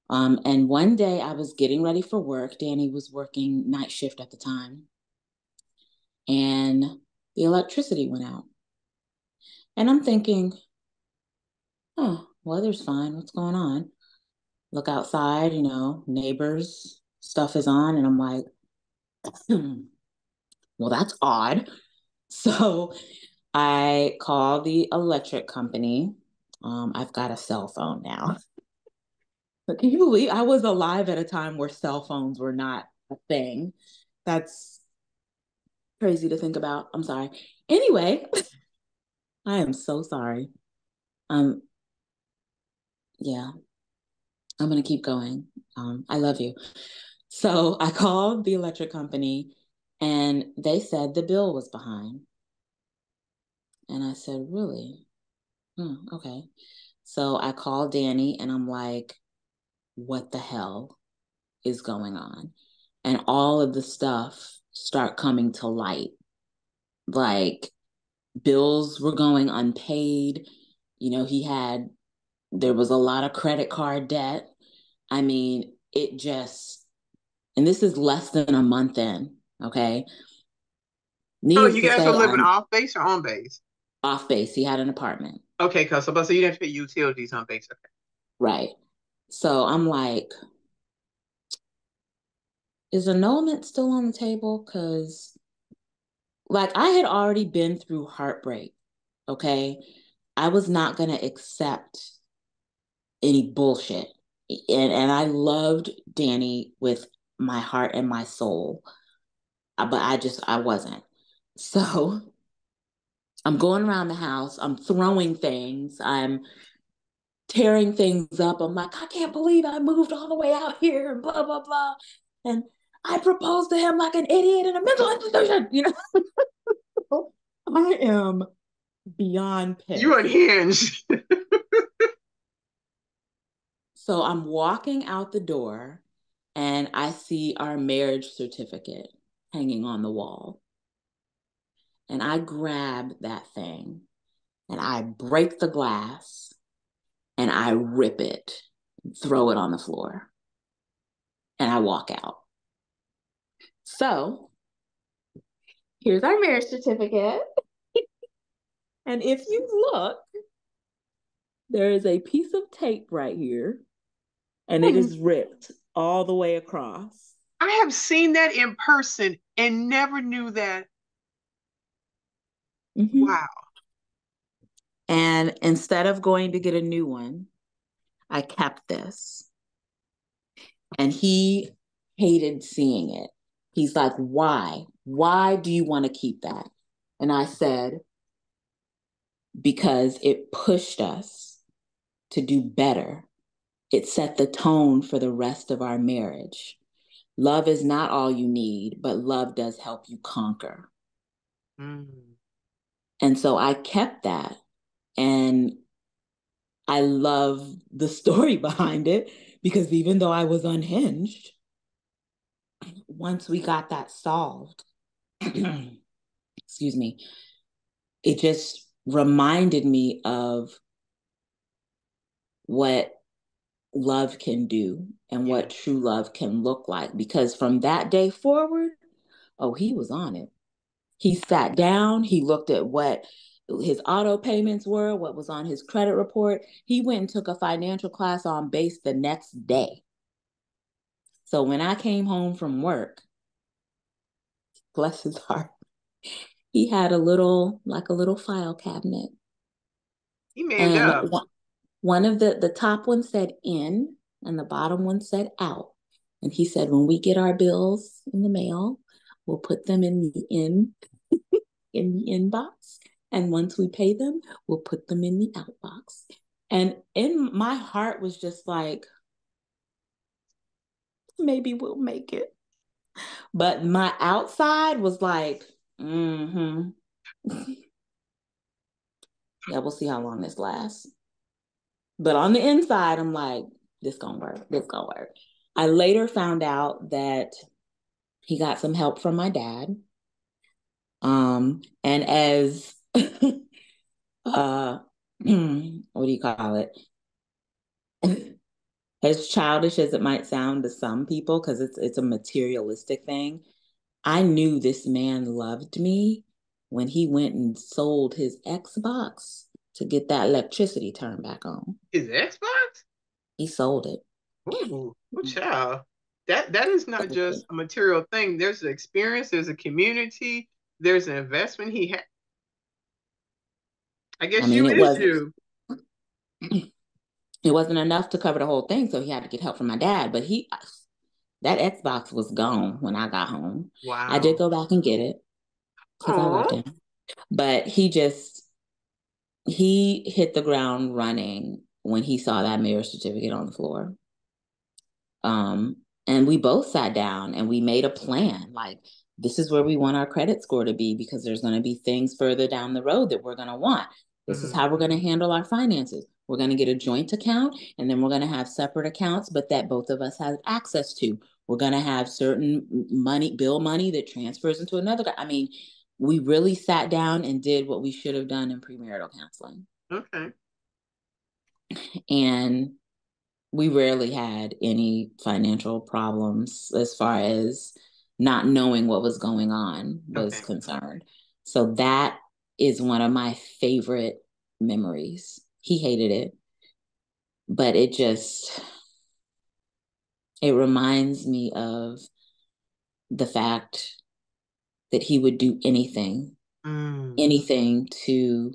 C: And one day I was getting ready for work. Danny was working night shift at the time. And the electricity went out. And I'm thinking, oh, weather's fine. What's going on? Look outside, neighbors, stuff is on. And I'm like, well, that's odd. So I called the electric company. I've got a cell phone now. But can you believe I was alive at a time where cell phones were not a thing? That's crazy to think about. I'm sorry. Anyway, I am so sorry. Yeah, I'm going to keep going. I love you. So I called the electric company and they said the bill was behind. And I said, really? Okay. So I called Danny and I'm like, what the hell is going on? And all of the stuff start coming to light. Like bills were going unpaid. There was a lot of credit card debt. I mean, and this is less than a month in, okay?
B: Oh,
C: Needless
B: you
C: to
B: guys were
C: say,
B: living
C: I'm
B: off base or on base?
C: off base. He had an apartment.
B: Okay, because so you didn't pay utilities on base. Okay.
C: Right. So I'm like, is annulment still on the table? Because, I had already been through heartbreak, okay? I was not going to accept any bullshit. And I loved Danny with my heart and my soul, but I wasn't. So I'm going around the house, I'm throwing things, I'm tearing things up. I'm like, I can't believe I moved all the way out here and blah, blah, blah. And I proposed to him like an idiot in a mental institution, I am beyond
B: You
C: pissed.
B: unhinged.
C: So I'm walking out the door and I see our marriage certificate hanging on the wall. And I grab that thing and I break the glass and I rip it, throw it on the floor, and I walk out. So here's our marriage certificate. And if you look, there is a piece of tape right here, and it is ripped all the way across.
B: I have seen that in person and never knew that.
C: Mm-hmm.
B: Wow.
C: And instead of going to get a new one, I kept this. And he hated seeing it. He's like, why? Why do you want to keep that? And I said, because it pushed us to do better. It set the tone for the rest of our marriage. Love is not all you need, but love does help you conquer.
B: Mm.
C: And so I kept that. And I love the story behind it, because even though I was unhinged, once we got that solved, excuse me, it just reminded me of what love can do and what true love can look like. Because from that day forward, oh, he was on it. He sat down, he looked at what his auto payments were, what was on his credit report. He went and took a financial class on base the next day. So when I came home from work, bless his heart, he had a little file cabinet.
B: He manned up.
C: One of the top one said in and the bottom one said out. And he said, when we get our bills in the mail, we'll put them in the inbox. And once we pay them, we'll put them in the outbox. And in my heart was just like, maybe we'll make it. But my outside was like, yeah, we'll see how long this lasts. But on the inside, I'm like, this gonna work. This gonna work. I later found out that he got some help from my dad. And as what do you call it? As childish as it might sound to some people, because it's a materialistic thing, I knew this man loved me when he went and sold his Xbox to get that electricity turned back on.
B: His Xbox?
C: He sold it.
B: Ooh, child. That is not just a material thing. There's an experience, there's a community, there's an investment he had. I guess you.
C: It wasn't enough to cover the whole thing, so he had to get help from my dad. But that Xbox was gone when I got home.
B: Wow.
C: I did go back and get it because I loved him. But he hit the ground running when he saw that marriage certificate on the floor. And we both sat down and we made a plan. Like, this is where we want our credit score to be, because there's going to be things further down the road that we're going to want. This is how we're going to handle our finances. We're going to get a joint account, and then we're going to have separate accounts, but that both of us have access to. We're going to have certain bill money that transfers into another. I mean, we really sat down and did what we should have done in premarital counseling.
B: Okay.
C: And we rarely had any financial problems as far as not knowing what was going on was concerned. So that is one of my favorite memories. He hated it, but it reminds me of the fact that he would do anything to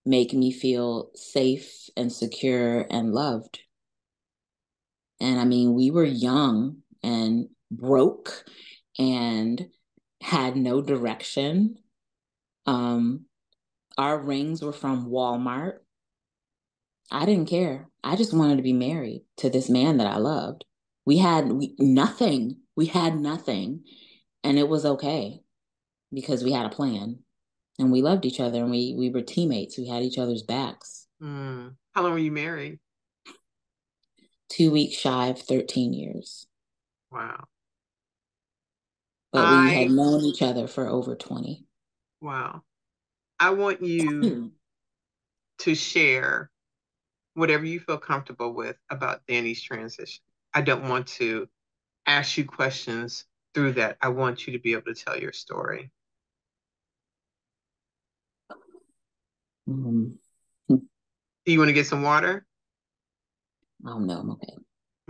C: make me feel safe and secure and loved. And I mean, we were young and broke and had no direction. Our rings were from Walmart. I didn't care. I just wanted to be married to this man that I loved. We had nothing. We had nothing. And it was okay because we had a plan and we loved each other and we were teammates. We had each other's backs.
B: How long were you married?
C: 2 weeks shy of 13 years.
B: Wow.
C: But we had known each other for over 20.
B: Wow. I want you to share whatever you feel comfortable with about Danny's transition. I don't want to ask you questions through that. I want you to be able to tell your story. Do you want to get some water?
C: Oh, no, I'm okay.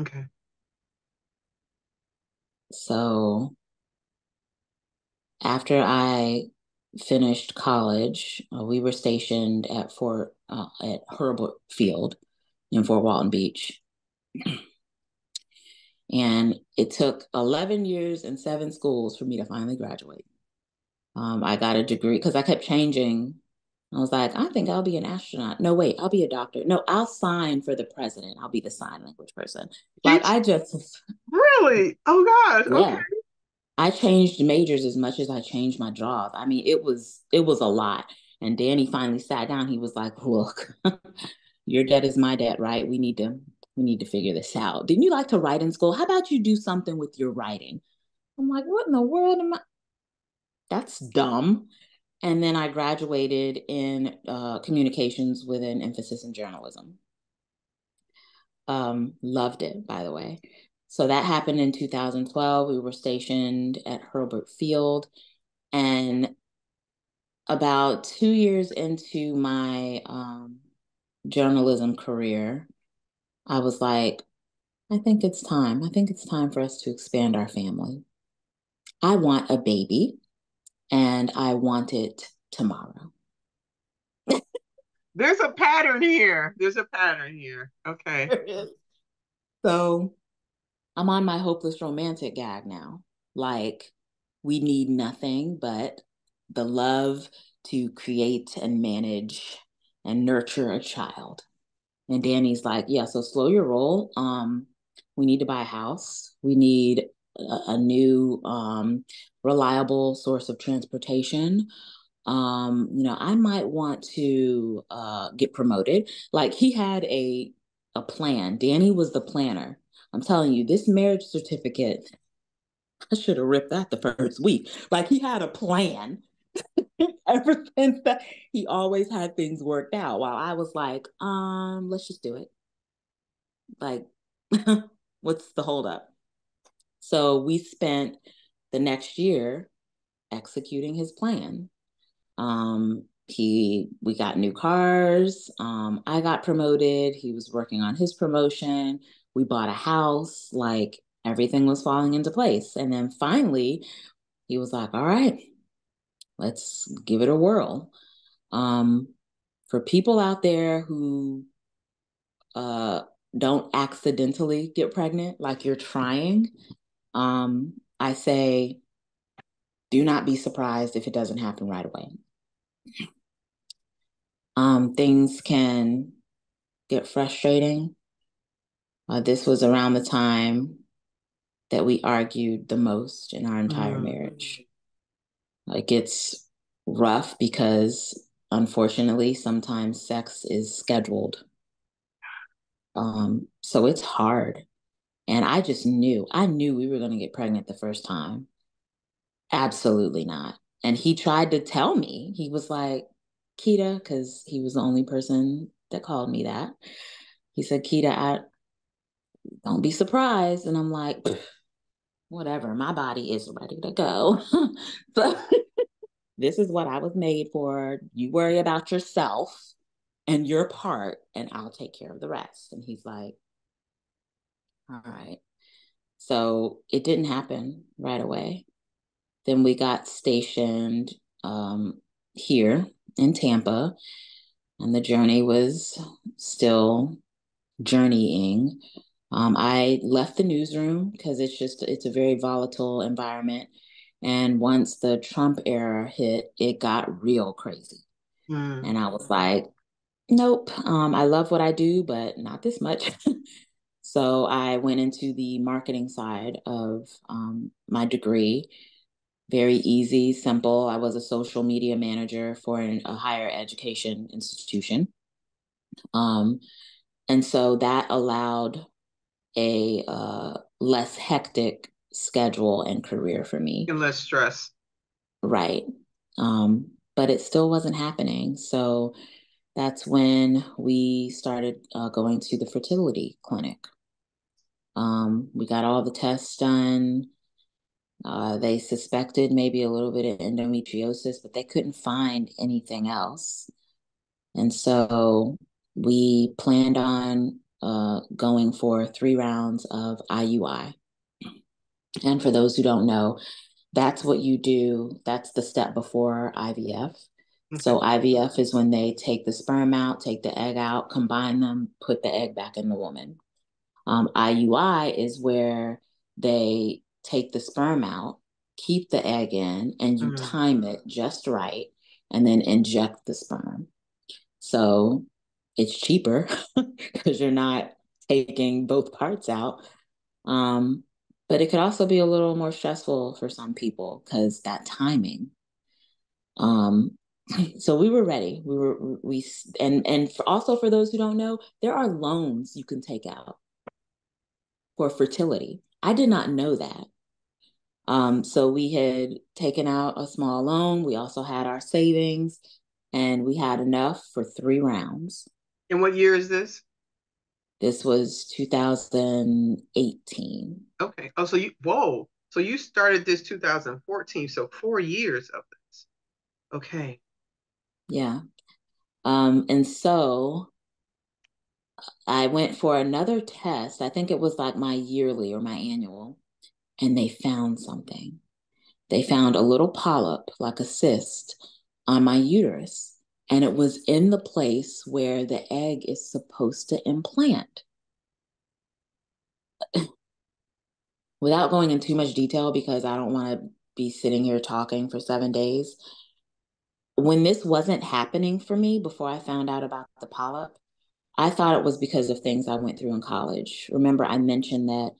B: Okay.
C: So after I finished college, we were stationed at Herbert Field in Fort Walton Beach. And it took 11 years and 7 schools for me to finally graduate. I got a degree because I kept changing. I was like, I think I'll be an astronaut. No, wait, I'll be a doctor. No, I'll sign for the president. I'll be the sign language person. Like, I just...
B: Really? Oh, gosh.
C: Yeah.
B: Okay.
C: I changed majors as much as I changed my jobs. I mean, it was a lot. And Danny finally sat down. He was like, look, your debt is my debt, right? We need to figure this out. Didn't you like to write in school? How about you do something with your writing? I'm like, what in the world am I? That's dumb. And then I graduated in communications with an emphasis in journalism. Loved it, by the way. So that happened in 2012. We were stationed at Hurlburt Field. And about 2 years into my journalism career, I was like, I think it's time. I think it's time for us to expand our family. I want a baby and I want it tomorrow.
B: There's a pattern here. There's a pattern here. Okay.
C: So I'm on my hopeless romantic gag now. Like, we need nothing but the love to create and manage and nurture a child. And Danny's like, yeah, so slow your roll. We need to buy a house. We need a new reliable source of transportation. I might want to get promoted. Like, he had a plan. Danny was the planner. I'm telling you, this marriage certificate, I should have ripped that the first week. Like, he had a plan. Ever since that, he always had things worked out. While I was like, let's just do it. Like, what's the holdup? So we spent the next year executing his plan. We got new cars. I got promoted. He was working on his promotion. We bought a house. Like, everything was falling into place. And then finally, he was like, all right, let's give it a whirl. For people out there who don't accidentally get pregnant, like you're trying, I say, do not be surprised if it doesn't happen right away. Things can get frustrating. This was around the time that we argued the most in our entire marriage. Like, it's rough because, unfortunately, sometimes sex is scheduled. So it's hard. And I knew we were going to get pregnant the first time. Absolutely not. And he tried to tell me, he was like, Keita, because he was the only person that called me that. He said, Keita, I don't be surprised. And I'm like, whatever, my body is ready to go. So this is what I was made for. You worry about yourself and your part, and I'll take care of the rest. And he's like, all right. So it didn't happen right away. Then we got stationed here in Tampa, and the journey was still journeying. I left the newsroom because it's a very volatile environment. And once the Trump era hit, it got real crazy. And I was like, nope, I love what I do, but not this much. So I went into the marketing side of my degree. Very easy, simple. I was a social media manager for a higher education institution. And so that allowed a less hectic schedule and career for me.
B: And less stress.
C: Right. But it still wasn't happening. So that's when we started going to the fertility clinic. We got all the tests done. They suspected maybe a little bit of endometriosis, but they couldn't find anything else. And so we planned on going for 3 rounds of IUI. And for those who don't know, that's what you do. That's the step before IVF. Okay. So IVF is when they take the sperm out, take the egg out, combine them, put the egg back in the woman. IUI is where they take the sperm out, keep the egg in, and you time it just right, and then inject the sperm. So it's cheaper because you're not taking both parts out. But it could also be a little more stressful for some people because that timing. So we were ready. Also for those who don't know, there are loans you can take out for fertility. I did not know that. So we had taken out a small loan. We also had our savings, and we had enough for 3 rounds.
B: And what year is this?
C: This was 2018.
B: Okay. Oh, whoa. So you started this 2014, so 4 years of this. Okay.
C: Yeah. And so I went for another test. I think it was like my yearly or my annual, and they found something. They found a little polyp, like a cyst, on my uterus, and it was in the place where the egg is supposed to implant. Without going into too much detail, because I don't want to be sitting here talking for 7 days, when this wasn't happening for me before I found out about the polyp, I thought it was because of things I went through in college. Remember, I mentioned that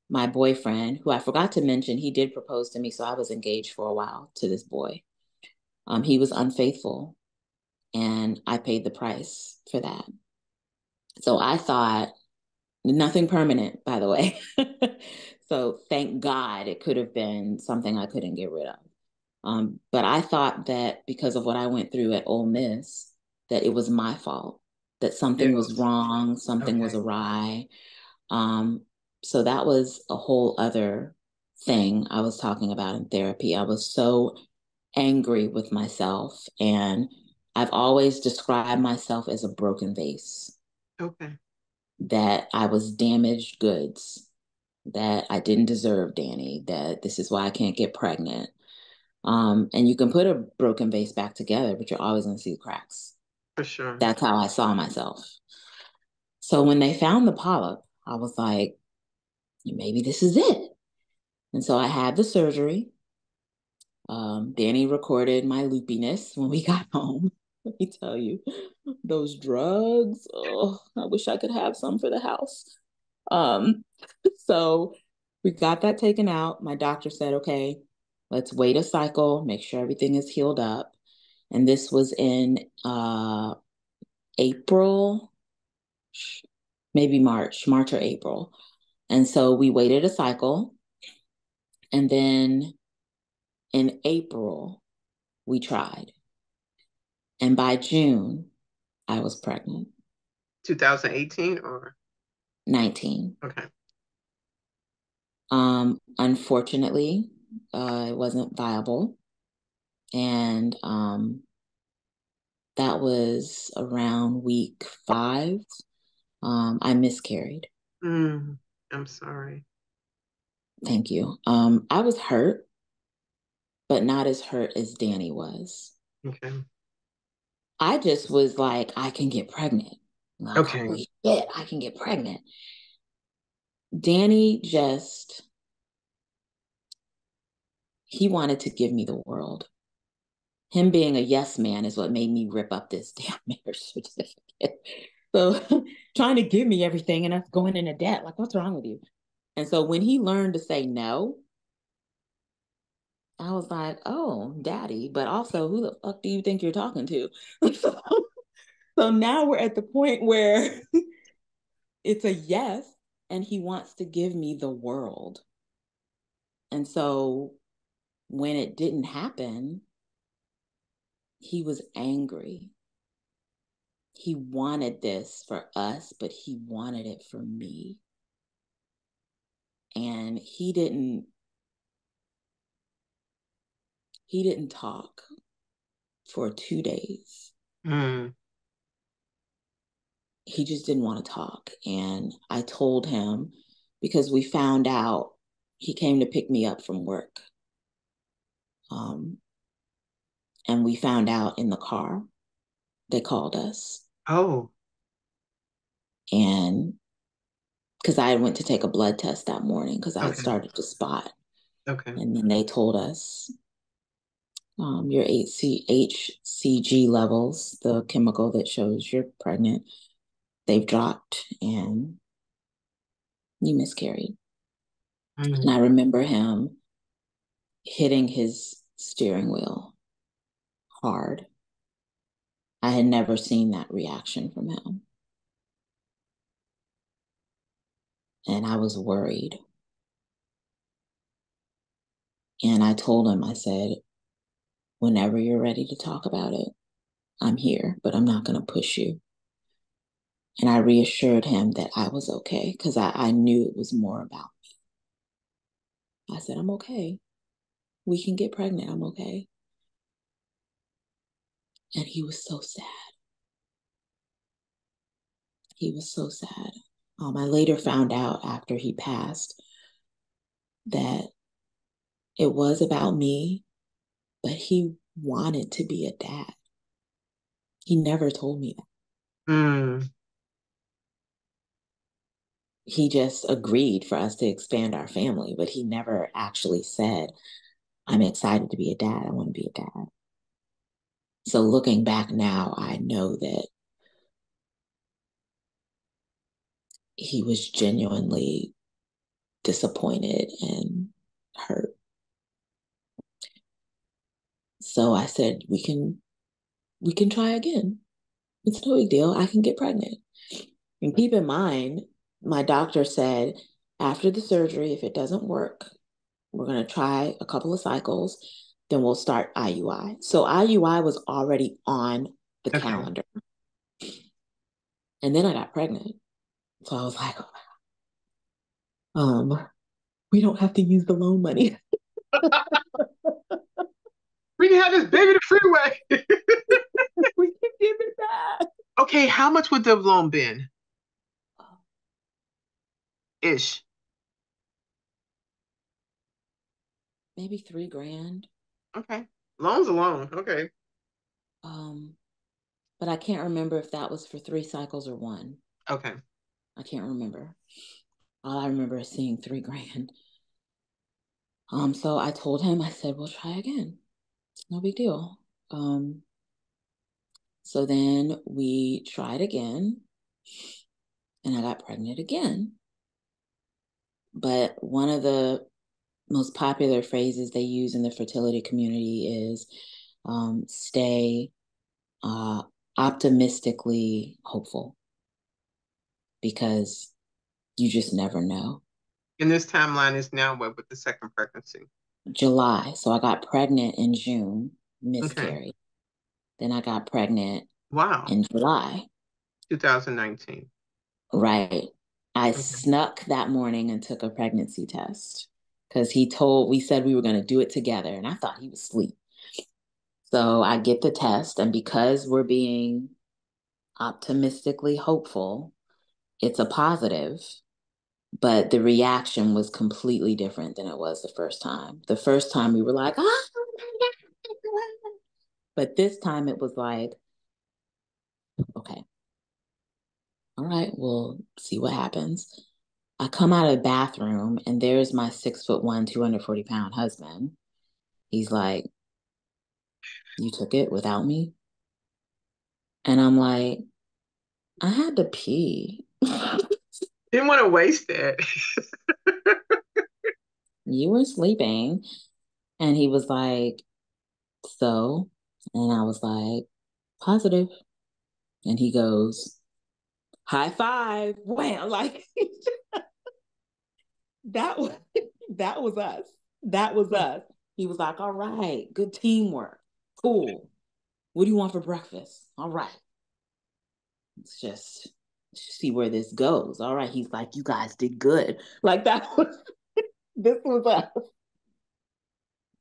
C: my boyfriend, who I forgot to mention, he did propose to me, so I was engaged for a while to this boy. He was unfaithful, and I paid the price for that. So I thought, nothing permanent, by the way. So thank God it could have been something I couldn't get rid of. But I thought that because of what I went through at Ole Miss, that it was my fault, that something was
B: Yes.
C: wrong, something was
B: Okay.
C: awry. So that was a whole other thing I was talking about in therapy. I was so angry with myself, and I've always described myself as a broken vase,
B: Okay.
C: that I was damaged goods, that I didn't deserve Danny, that this is why I can't get pregnant. And you can put a broken vase back together, but you're always going to see the cracks.
B: For sure.
C: That's how I saw myself. So when they found the polyp, I was like, maybe this is it. And so I had the surgery. Danny recorded my loopiness when we got home. Let me tell you, those drugs, oh, I wish I could have some for the house. Um, so we got that taken out. My doctor said, okay, let's wait a cycle, make sure everything is healed up. And this was in April, maybe March or April. And so we waited a cycle. And then in April, we tried. And by June, I was pregnant.
B: 2018 or
C: 19.
B: okay.
C: Unfortunately, it wasn't viable. And that was around week 5. I miscarried.
B: I'm sorry.
C: Thank you. I was hurt, but not as hurt as Danny was.
B: Okay.
C: I just was like, I can get pregnant. Like,
B: Okay.
C: holy shit, I can get pregnant. Danny just, he wanted to give me the world. Him being a yes man is what made me rip up this damn marriage certificate. So trying to give me everything and us going into debt, like, what's wrong with you? And so when he learned to say no, I was like, oh, daddy, but also who the fuck do you think you're talking to? So now we're at the point where it's a yes, and he wants to give me the world. And so when it didn't happen, he was angry. He wanted this for us, but he wanted it for me. And he didn't talk for 2 days. He just didn't want to talk. And I told him, because we found out, he came to pick me up from work. And we found out in the car, they called us.
B: Oh.
C: And because I went to take a blood test that morning because I had started to spot.
B: Okay.
C: And then they told us, your HCG levels, the chemical that shows you're pregnant, they've dropped and you miscarried. And I remember him hitting his steering wheel hard. I had never seen that reaction from him. And I was worried. And I told him, I said, whenever you're ready to talk about it, I'm here, but I'm not going to push you. And I reassured him that I was okay because I knew it was more about me. I said, I'm okay. We can get pregnant. I'm okay. And he was so sad. He was so sad. I later found out after he passed that it was about me, but he wanted to be a dad. He never told me that.
B: Mm.
C: He just agreed for us to expand our family, but he never actually said, I'm excited to be a dad. I want to be a dad. So looking back now, I know that he was genuinely disappointed and hurt. So I said, we can try again. It's no big deal. I can get pregnant. And keep in mind, my doctor said after the surgery, if it doesn't work, we're going to try a couple of cycles, then we'll start IUI. So IUI was already on the calendar. And then I got pregnant. So I was like, we don't have to use the loan money.
B: We can have this baby the freeway.
C: We can give it back.
B: Okay, how much would the loan been? Ish.
C: Maybe $3,000.
B: Okay. Loan's a loan. Okay.
C: But I can't remember if that was for 3 cycles or 1.
B: Okay.
C: I can't remember. All I remember is seeing $3,000. So I told him, I said, we'll try again. It's no big deal. So then we tried again, and I got pregnant again. But one of the most popular phrases they use in the fertility community is stay optimistically hopeful, because you just never know.
B: And this timeline is now what with the second pregnancy?
C: July. So I got pregnant in June, miscarried.
B: Okay.
C: Then I got pregnant
B: Wow.
C: in July.
B: 2019.
C: Right. I
B: Okay.
C: snuck that morning and took a pregnancy test because we said we were going to do it together, and I thought he was asleep. So I get the test, and because we're being optimistically hopeful, it's a positive, but the reaction was completely different than it was the first time. The first time we were like, oh my God. But this time it was like, okay, all right, we'll see what happens. I come out of the bathroom and there's my 6'1", 240-pound husband. He's like, you took it without me? And I'm like, I had to pee.
B: Didn't want to waste it.
C: You were sleeping. And he was like, so? And I was like, positive. And he goes, high five. Wham. Like, that was that was us. That was us. He was like, all right, good teamwork. Cool. What do you want for breakfast? All right. Let's just see where this goes. All right. He's like, you guys did good. Like that was this was us.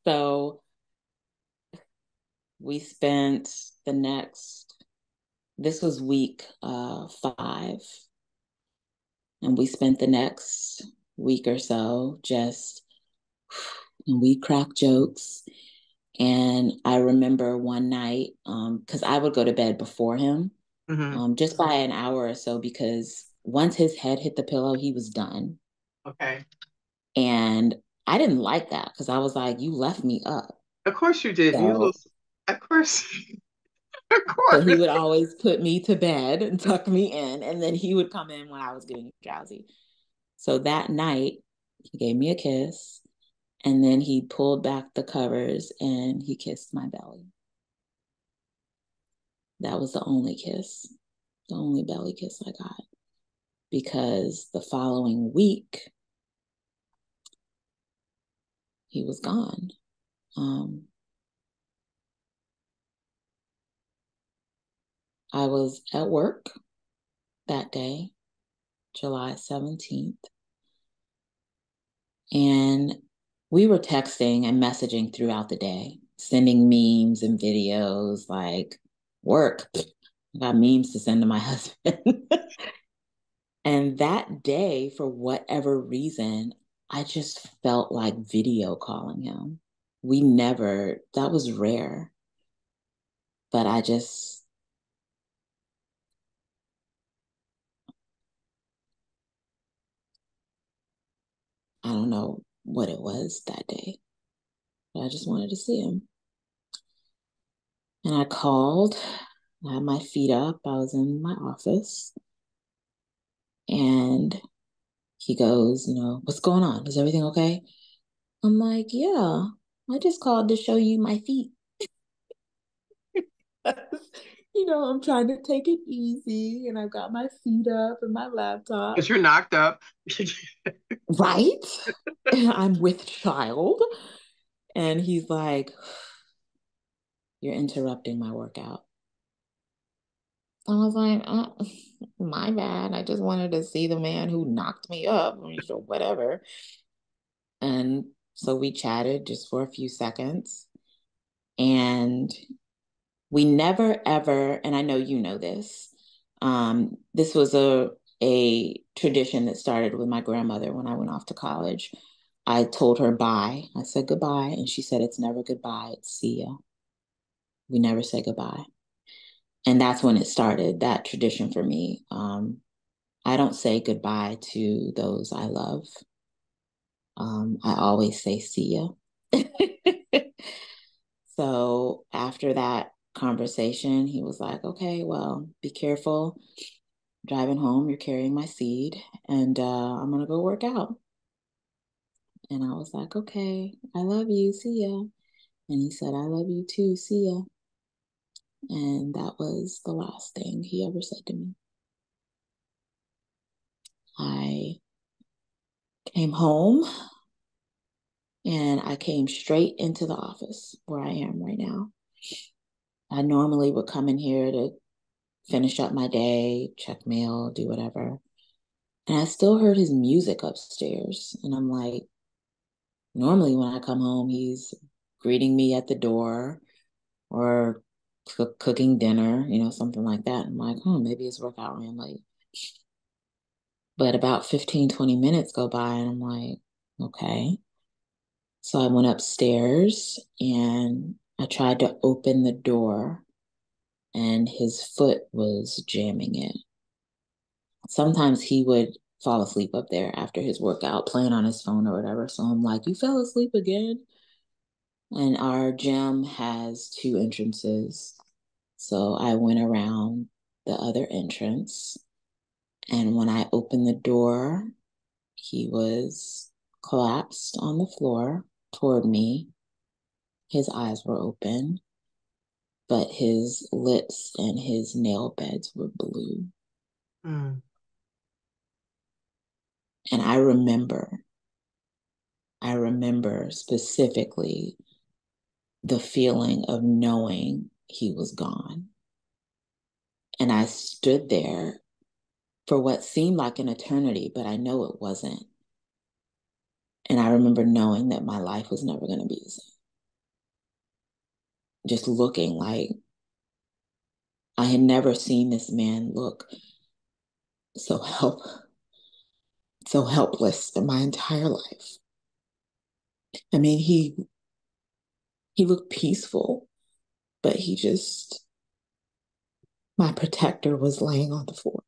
C: So we spent this was week 5. And we spent the next week or so and we cracked jokes. And I remember one night, because I would go to bed before him, just by an hour or so, because once his head hit the pillow, he was done.
B: Okay.
C: And I didn't like that because I was like, you left me up.
B: Of course you did.
C: So,
B: of course. Of
C: so
B: course.
C: he would always put me to bed and tuck me in, and then he would come in when I was getting drowsy. So that night, he gave me a kiss, and then he pulled back the covers and he kissed my belly. That was the only kiss, the only belly kiss I got. Because the following week, he was gone. I was at work that day, July 17th, and we were texting and messaging throughout the day, sending memes and videos like work. I got memes to send to my husband. And that day, for whatever reason, I just felt like video calling him. That was rare. But I don't know what it was that day, but I just wanted to see him. And I called, I had my feet up, I was in my office, and he goes, what's going on? Is everything okay? I'm like, yeah, I just called to show you my feet. I'm trying to take it easy, and I've got my feet up and my laptop.
B: Because you're knocked up.
C: Right? I'm with child. And he's like, you're interrupting my workout. I was like, my bad. I just wanted to see the man who knocked me up, or whatever. And so we chatted just for a few seconds. And we never, ever, and I know you know this, this was a tradition that started with my grandmother when I went off to college. I told her bye. I said goodbye. And she said, it's never goodbye. It's see ya. We never say goodbye. And that's when it started, that tradition for me. I don't say goodbye to those I love. I always say see ya. So after that conversation, he was like, okay, well, be careful. Driving home, you're carrying my seed, and I'm going to go work out. And I was like, okay, I love you. See ya. And he said, I love you too. See ya. And that was the last thing he ever said to me. I came home and I came straight into the office where I am right now. I normally would come in here to finish up my day, check mail, do whatever. And I still heard his music upstairs. And I'm like, normally when I come home, he's greeting me at the door or cooking dinner, something like that. I'm like, maybe his workout ran late. But about 15, 20 minutes go by and I'm like, okay. So I went upstairs and I tried to open the door and his foot was jamming it. Sometimes he would fall asleep up there after his workout, playing on his phone or whatever. So I'm like, you fell asleep again? And our gym has 2 entrances. So I went around the other entrance. And when I opened the door, he was collapsed on the floor toward me. His eyes were open, but his lips and his nail beds were blue.
B: Mm.
C: And I remember specifically the feeling of knowing he was gone. And I stood there for what seemed like an eternity, but I know it wasn't. And I remember knowing that my life was never going to be the same. Just looking like I had never seen this man look so helpless in my entire life. I mean, he looked peaceful, but my protector was laying on the floor.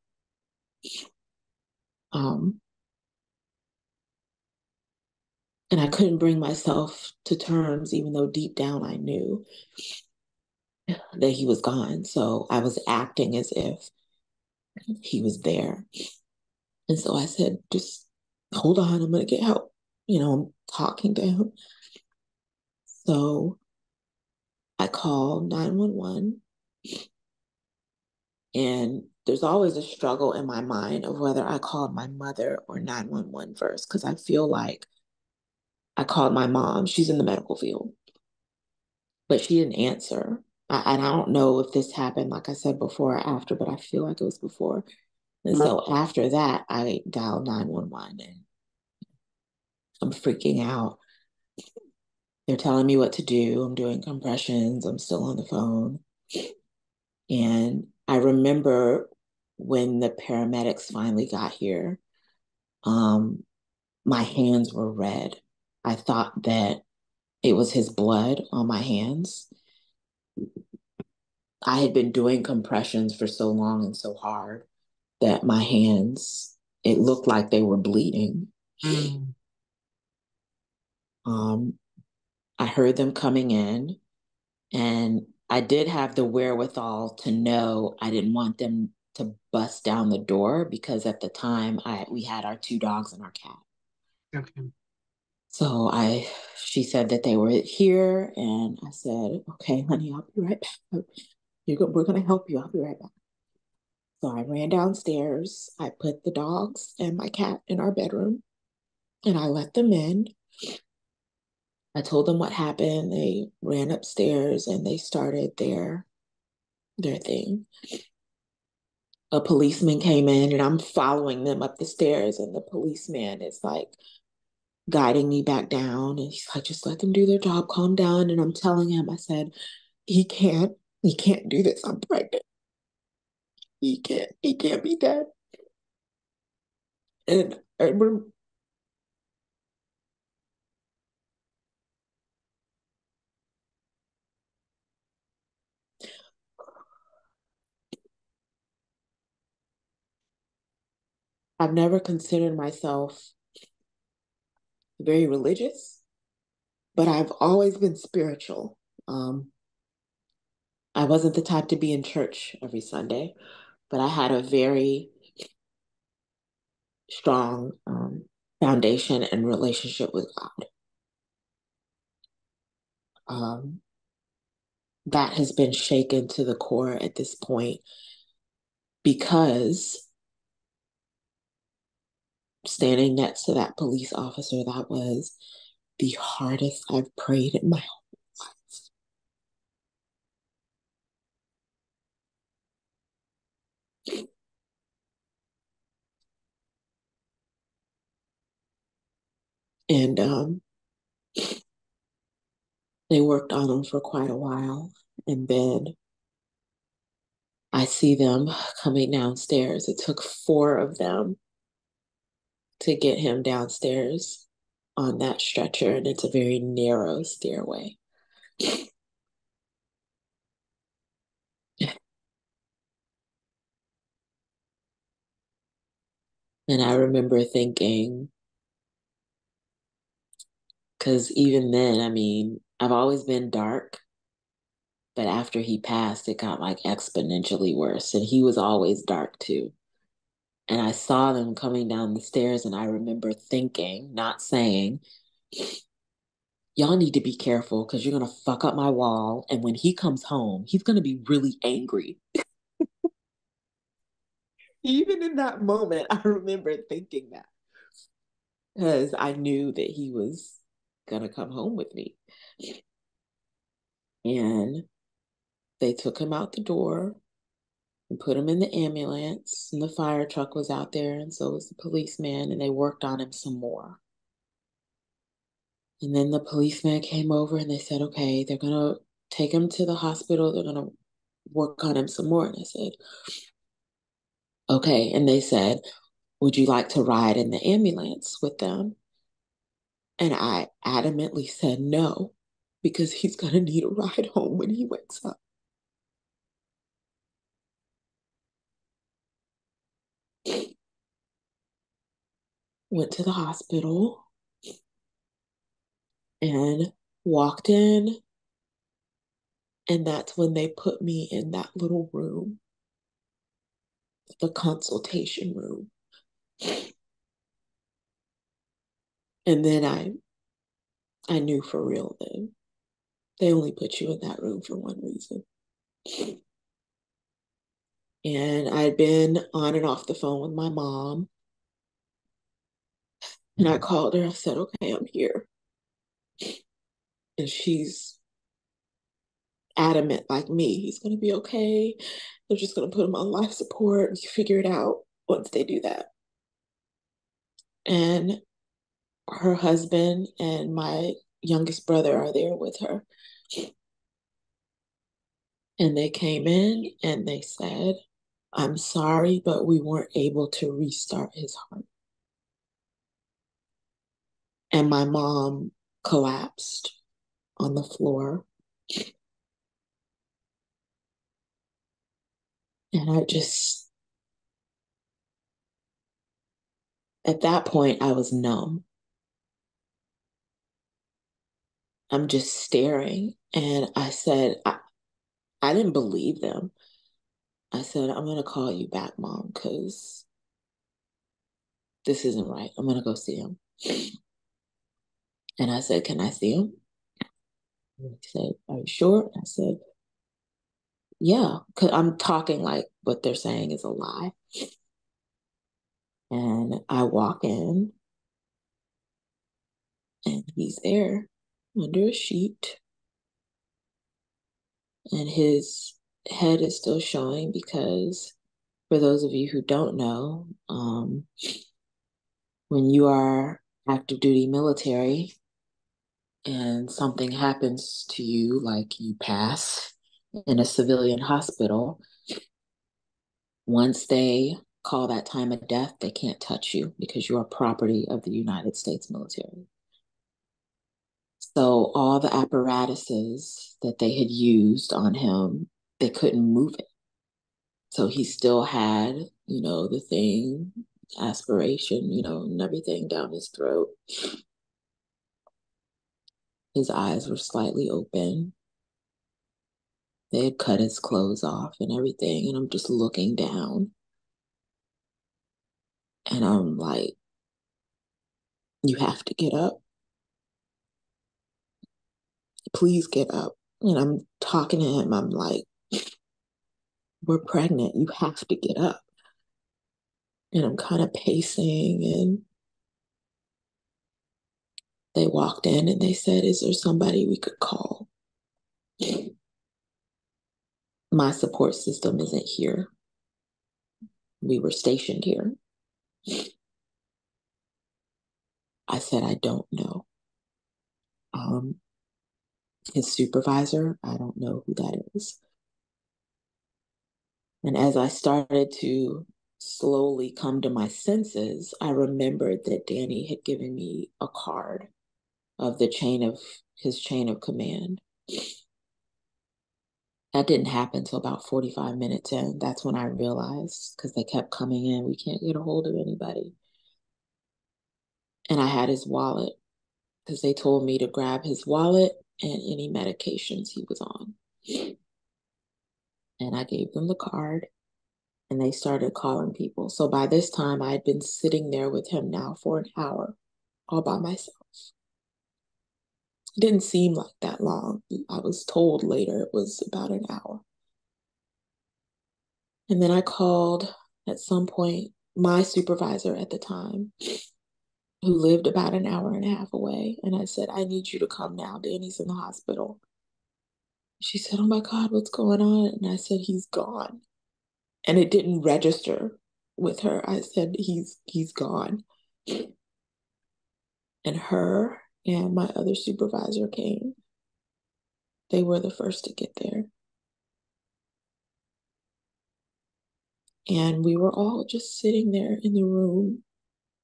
C: And I couldn't bring myself to terms, even though deep down I knew that he was gone. So I was acting as if he was there. And so I said, just hold on, I'm going to get help. I'm talking to him. So I called 911 And there's always a struggle in my mind of whether I called my mother or 911 first, because I feel like I called my mom. She's in the medical field, but she didn't answer. And I don't know if this happened, like I said, before or after, but I feel like it was before. And so after that, I dialed 911 and I'm freaking out. They're telling me what to do. I'm doing compressions. I'm still on the phone. And I remember when the paramedics finally got here, um, my hands were red. I thought that it was his blood on my hands. I had been doing compressions for so long and so hard that my hands, it looked like they were bleeding.
B: Mm.
C: I heard them coming in, and I did have the wherewithal to know I didn't want them to bust down the door because at the time we had our 2 dogs and our cat.
B: Okay.
C: So she said that they were here, and I said, "Okay, honey, I'll be right back. We're gonna help you. I'll be right back." So I ran downstairs. I put the dogs and my cat in our bedroom, and I let them in. I told them what happened. They ran upstairs and they started their thing. A policeman came in and I'm following them up the stairs, and the policeman is like guiding me back down, and he's like, "Just let them do their job, calm down." And I'm telling him, I said, he can't do this. I'm pregnant. He can't be dead. And I've never considered myself very religious, but I've always been spiritual. Um, I wasn't the type to be in church every Sunday, but I had a very strong foundation and relationship with God. Um, that has been shaken to the core at this point because standing next to that police officer, that was the hardest I've prayed in my whole life. And they worked on him for quite a while. And then I see them coming downstairs. It took 4 of them to get him downstairs on that stretcher, and it's a very narrow stairway. And I remember thinking, because even then, I mean, I've always been dark, but after he passed, it got like exponentially worse. And he was always dark too. And I saw them coming down the stairs, and I remember thinking, not saying, "Y'all need to be careful because you're going to fuck up my wall. And when he comes home, he's going to be really angry." Even in that moment, I remember thinking that because I knew that he was going to come home with me. And they took him out the door and put him in the ambulance. And the fire truck was out there, and so was the policeman, and they worked on him some more. And then the policeman came over and they said, "Okay, they're going to take him to the hospital. They're going to work on him some more." And I said, "Okay." And they said, "Would you like to ride in the ambulance with them?" And I adamantly said no, because he's going to need a ride home when he wakes up. Went to the hospital and walked in. And that's when they put me in that little room, the consultation room. And then I knew for real then. They only put you in that room for one reason.
D: And I'd been on and off the phone with my mom. And I called her. I said, okay, I'm here. And she's adamant like me. He's going to be okay. They're just going to put him on life support. You figure it out once they do that. And her husband and my youngest brother are there with her. And they came in and they said, I'm sorry, but we weren't able to restart his heart. And my mom collapsed on the floor. And at that point, I was numb. I'm just staring. And I said, I didn't believe them. I said, I'm going to call you back, Mom, because this isn't right. I'm going to go see him. And I said, can I see him? And he said, are you sure? I said, yeah, because I'm talking like what they're saying is a lie. And I walk in and he's there under a sheet. And his head is still showing because, for those of you who don't know, when you are active duty military and something happens to you, like you pass in a civilian hospital, once they call that time of death, they can't touch you because you are property of the United States military. So all the apparatuses that they had used on him, they couldn't move it. So he still had, the thing, aspiration, and everything down his throat. His eyes were slightly open. They had cut his clothes off and everything. And I'm just looking down. And I'm like, you have to get up. Please get up. And I'm talking to him. I'm like, we're pregnant. You have to get up. And I'm kind of pacing. And they walked in and they said, is there somebody we could call? My support system isn't here. We were stationed here. I said, I don't know. His supervisor, I don't know who that is. And as I started to slowly come to my senses, I remembered that Danny had given me a card of his chain of command. That didn't happen until about 45 minutes in. That's when I realized, because they kept coming in, we can't get a hold of anybody. And I had his wallet, because they told me to grab his wallet and any medications he was on. And I gave them the card. And they started calling people. So by this time, I had been sitting there with him now for an hour, all by myself. It didn't seem like that long. I was told later it was about an hour. And then I called at some point my supervisor at the time, who lived about an hour and a half away. And I said, I need you to come now. Danny's in the hospital. She said, oh my God, what's going on? And I said, he's gone. And it didn't register with her. I said, he's gone. And her and my other supervisor came. They were the first to get there. And we were all just sitting there in the room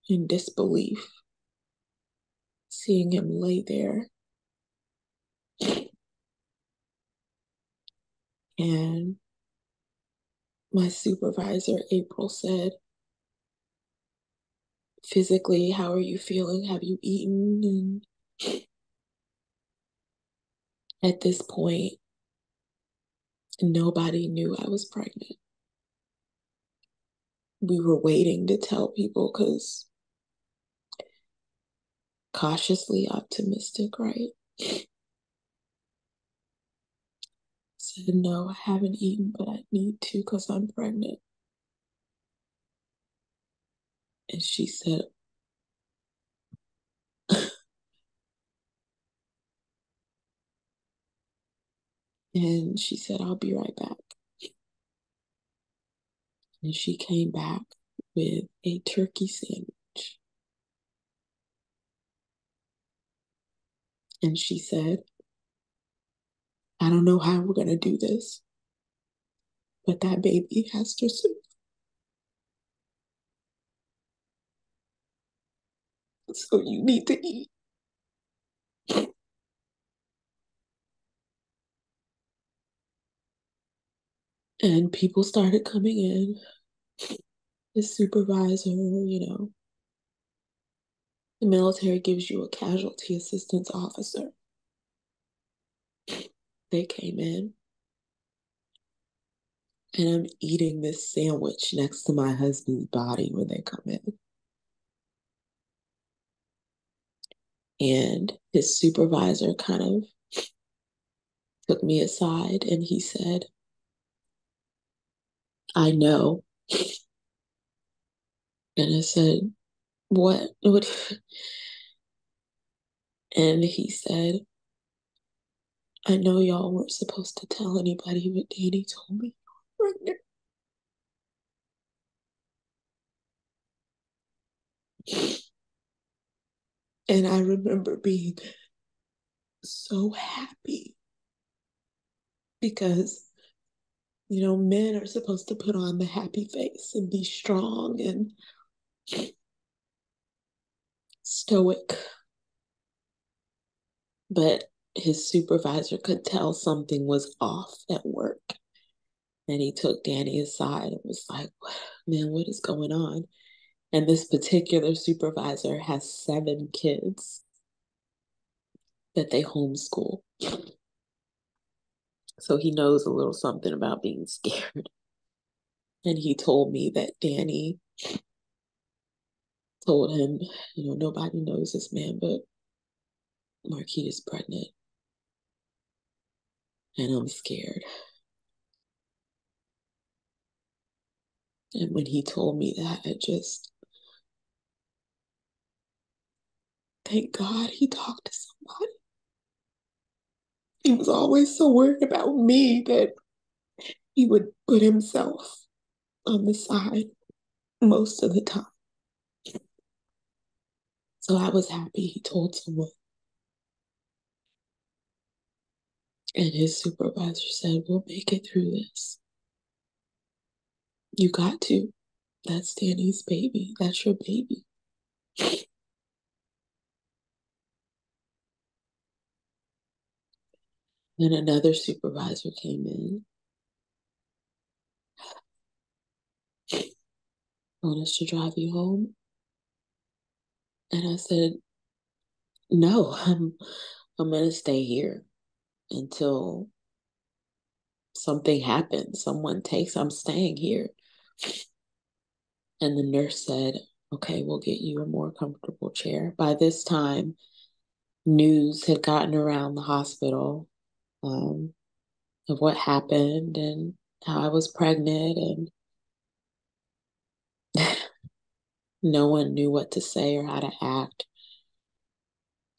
D: in disbelief, seeing him lay there. And my supervisor, April, said, physically, how are you feeling? Have you eaten? And at this point, nobody knew I was pregnant. We were waiting to tell people because cautiously optimistic, right? said, no, I haven't eaten, but I need to because I'm pregnant. And she said, I'll be right back. And she came back with a turkey sandwich. And she said, I don't know how we're going to do this, but that baby has to survive. So you need to eat. And people started coming in. The supervisor, the military gives you a casualty assistance officer. They came in. And I'm eating this sandwich next to my husband's body when they come in. And his supervisor kind of took me aside and he said, I know. And I said, what? And he said, I know y'all weren't supposed to tell anybody, but Danny told me you were pregnant. And I remember being so happy because, men are supposed to put on the happy face and be strong and stoic. But his supervisor could tell something was off at work. And he took Danny aside and was like, man, what is going on? And this particular supervisor has 7 kids that they homeschool. So he knows a little something about being scared. And he told me that Danny told him, nobody knows this man, but Marketta's pregnant. And I'm scared. And when he told me that, I just, thank God he talked to somebody. He was always so worried about me that he would put himself on the side most of the time. So I was happy he told someone. And his supervisor said, we'll make it through this. You got to. That's Danny's baby. That's your baby. Then another supervisor came in. Want us to drive you home? And I said, no, I'm going to stay here until something happens. I'm staying here. And the nurse said, okay, we'll get you a more comfortable chair. By this time, news had gotten around the hospital of what happened and how I was pregnant, and no one knew what to say or how to act.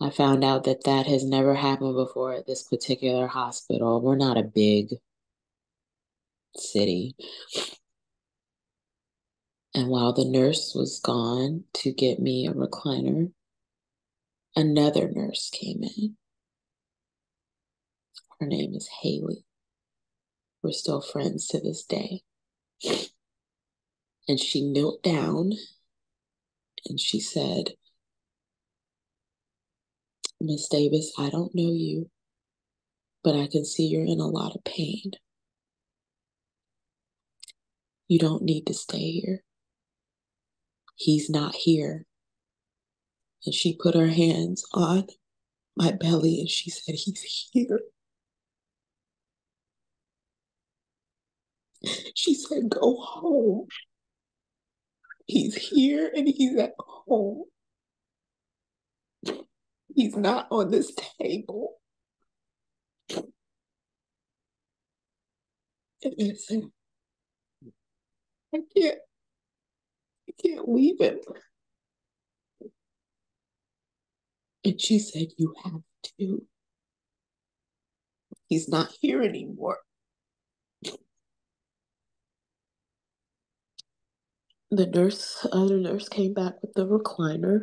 D: I found out that has never happened before at this particular hospital. We're not a big city. And while the nurse was gone to get me a recliner, another nurse came in. Her name is Haley. We're still friends to this day. And she knelt down and she said, Miss Davis, I don't know you, but I can see you're in a lot of pain. You don't need to stay here. He's not here. And she put her hands on my belly and she said, he's here. She said, go home. He's here and he's at home. He's not on this table. And I said, I can't leave him. And she said, you have to. He's not here anymore. The other nurse came back with the recliner.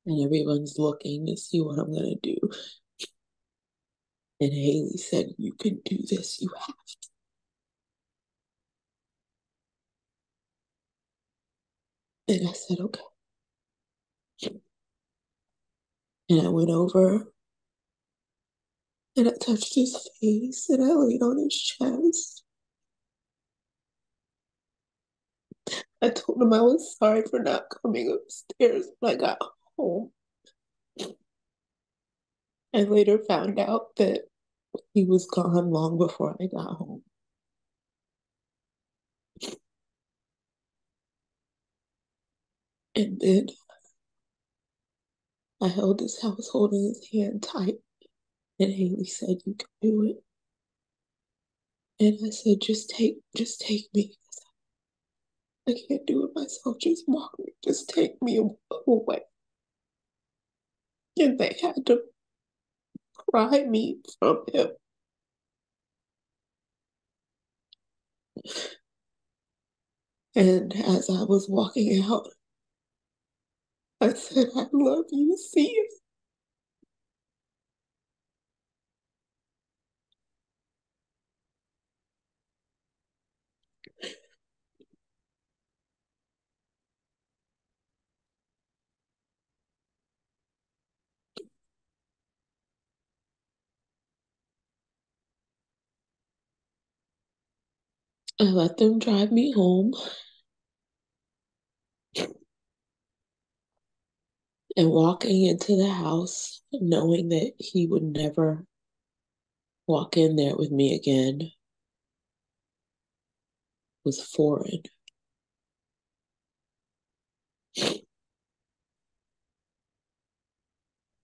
D: And everyone's looking to see what I'm going to do. And Haley said, you can do this. You have to. And I said, okay. And I went over and I touched his face and I laid on his chest. I told him I was sorry for not coming upstairs when I got home. I later found out that he was gone long before I got home. And then I held his house holding his hand tight. And Haley said, you can do it. And I said, just take me. I can't do it myself. Just walk me. Just take me away. And they had to pry me from him. And as I was walking out, I said, I love you, see you. I let them drive me home. And walking into the house, knowing that he would never walk in there with me again, was foreign.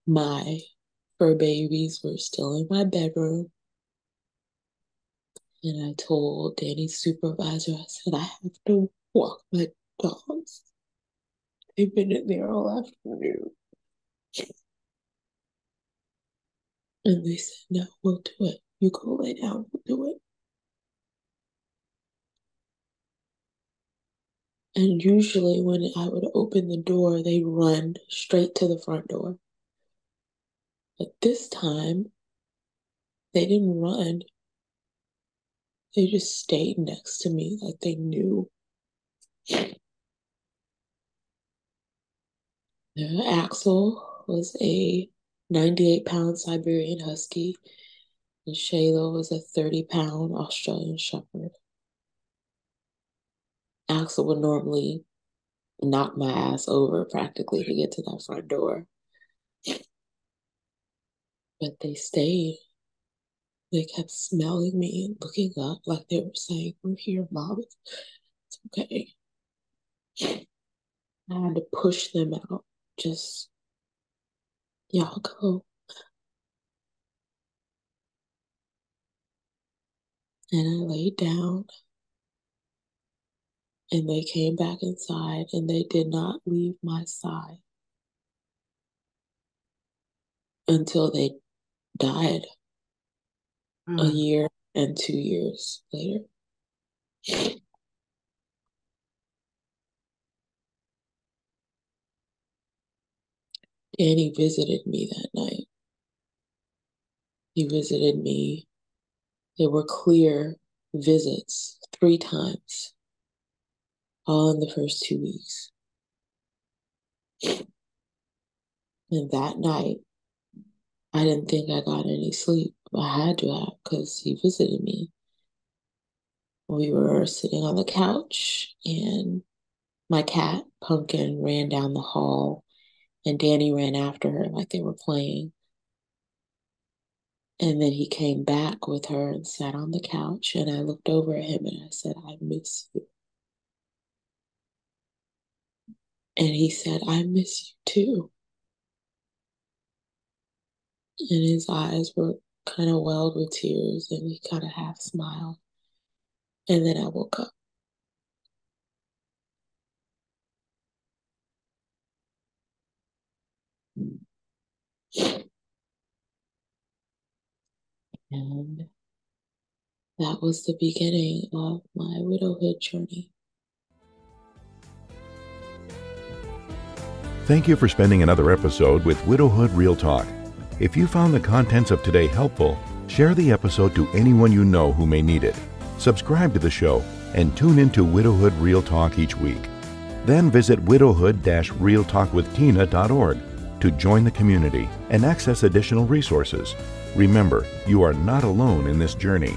D: My fur babies were still in my bedroom. And I told Danny's supervisor, I said, I have to walk my dogs. They've been in there all afternoon. And they said, no, we'll do it. You go lay down, we'll do it. And usually when I would open the door, they'd run straight to the front door. But this time, they didn't run. They just stayed next to me like they knew. Axel was a 98-pound Siberian Husky, and Shayla was a 30-pound Australian Shepherd. Axel would normally knock my ass over practically to get to that front door. But they stayed. They kept smelling me and looking up like they were saying, we're here, Mom. It's okay. I had to push them out. Just, y'all go. And I laid down. And they came back inside and they did not leave my side until they died a year and 2 years later. Danny visited me that night. He visited me. They were clear visits 3 times, all in the first 2 weeks. And that night, I didn't think I got any sleep. I had to have because he visited me. We were sitting on the couch and my cat, Pumpkin, ran down the hall and Danny ran after her like they were playing. And then he came back with her and sat on the couch and I looked over at him and I said, I miss you. And he said, I miss you too. And his eyes were kind of welled with tears, and he kind of half smiled. And then I woke up. And that was the beginning of my widowhood journey.
A: Thank you for spending another episode with Widowhood Real Talk. If you found the contents of today helpful, share the episode to anyone you know who may need it. Subscribe to the show and tune into Widowhood Real Talk each week. Then visit widowhood-realtalkwithtina.org to join the community and access additional resources. Remember, you are not alone in this journey.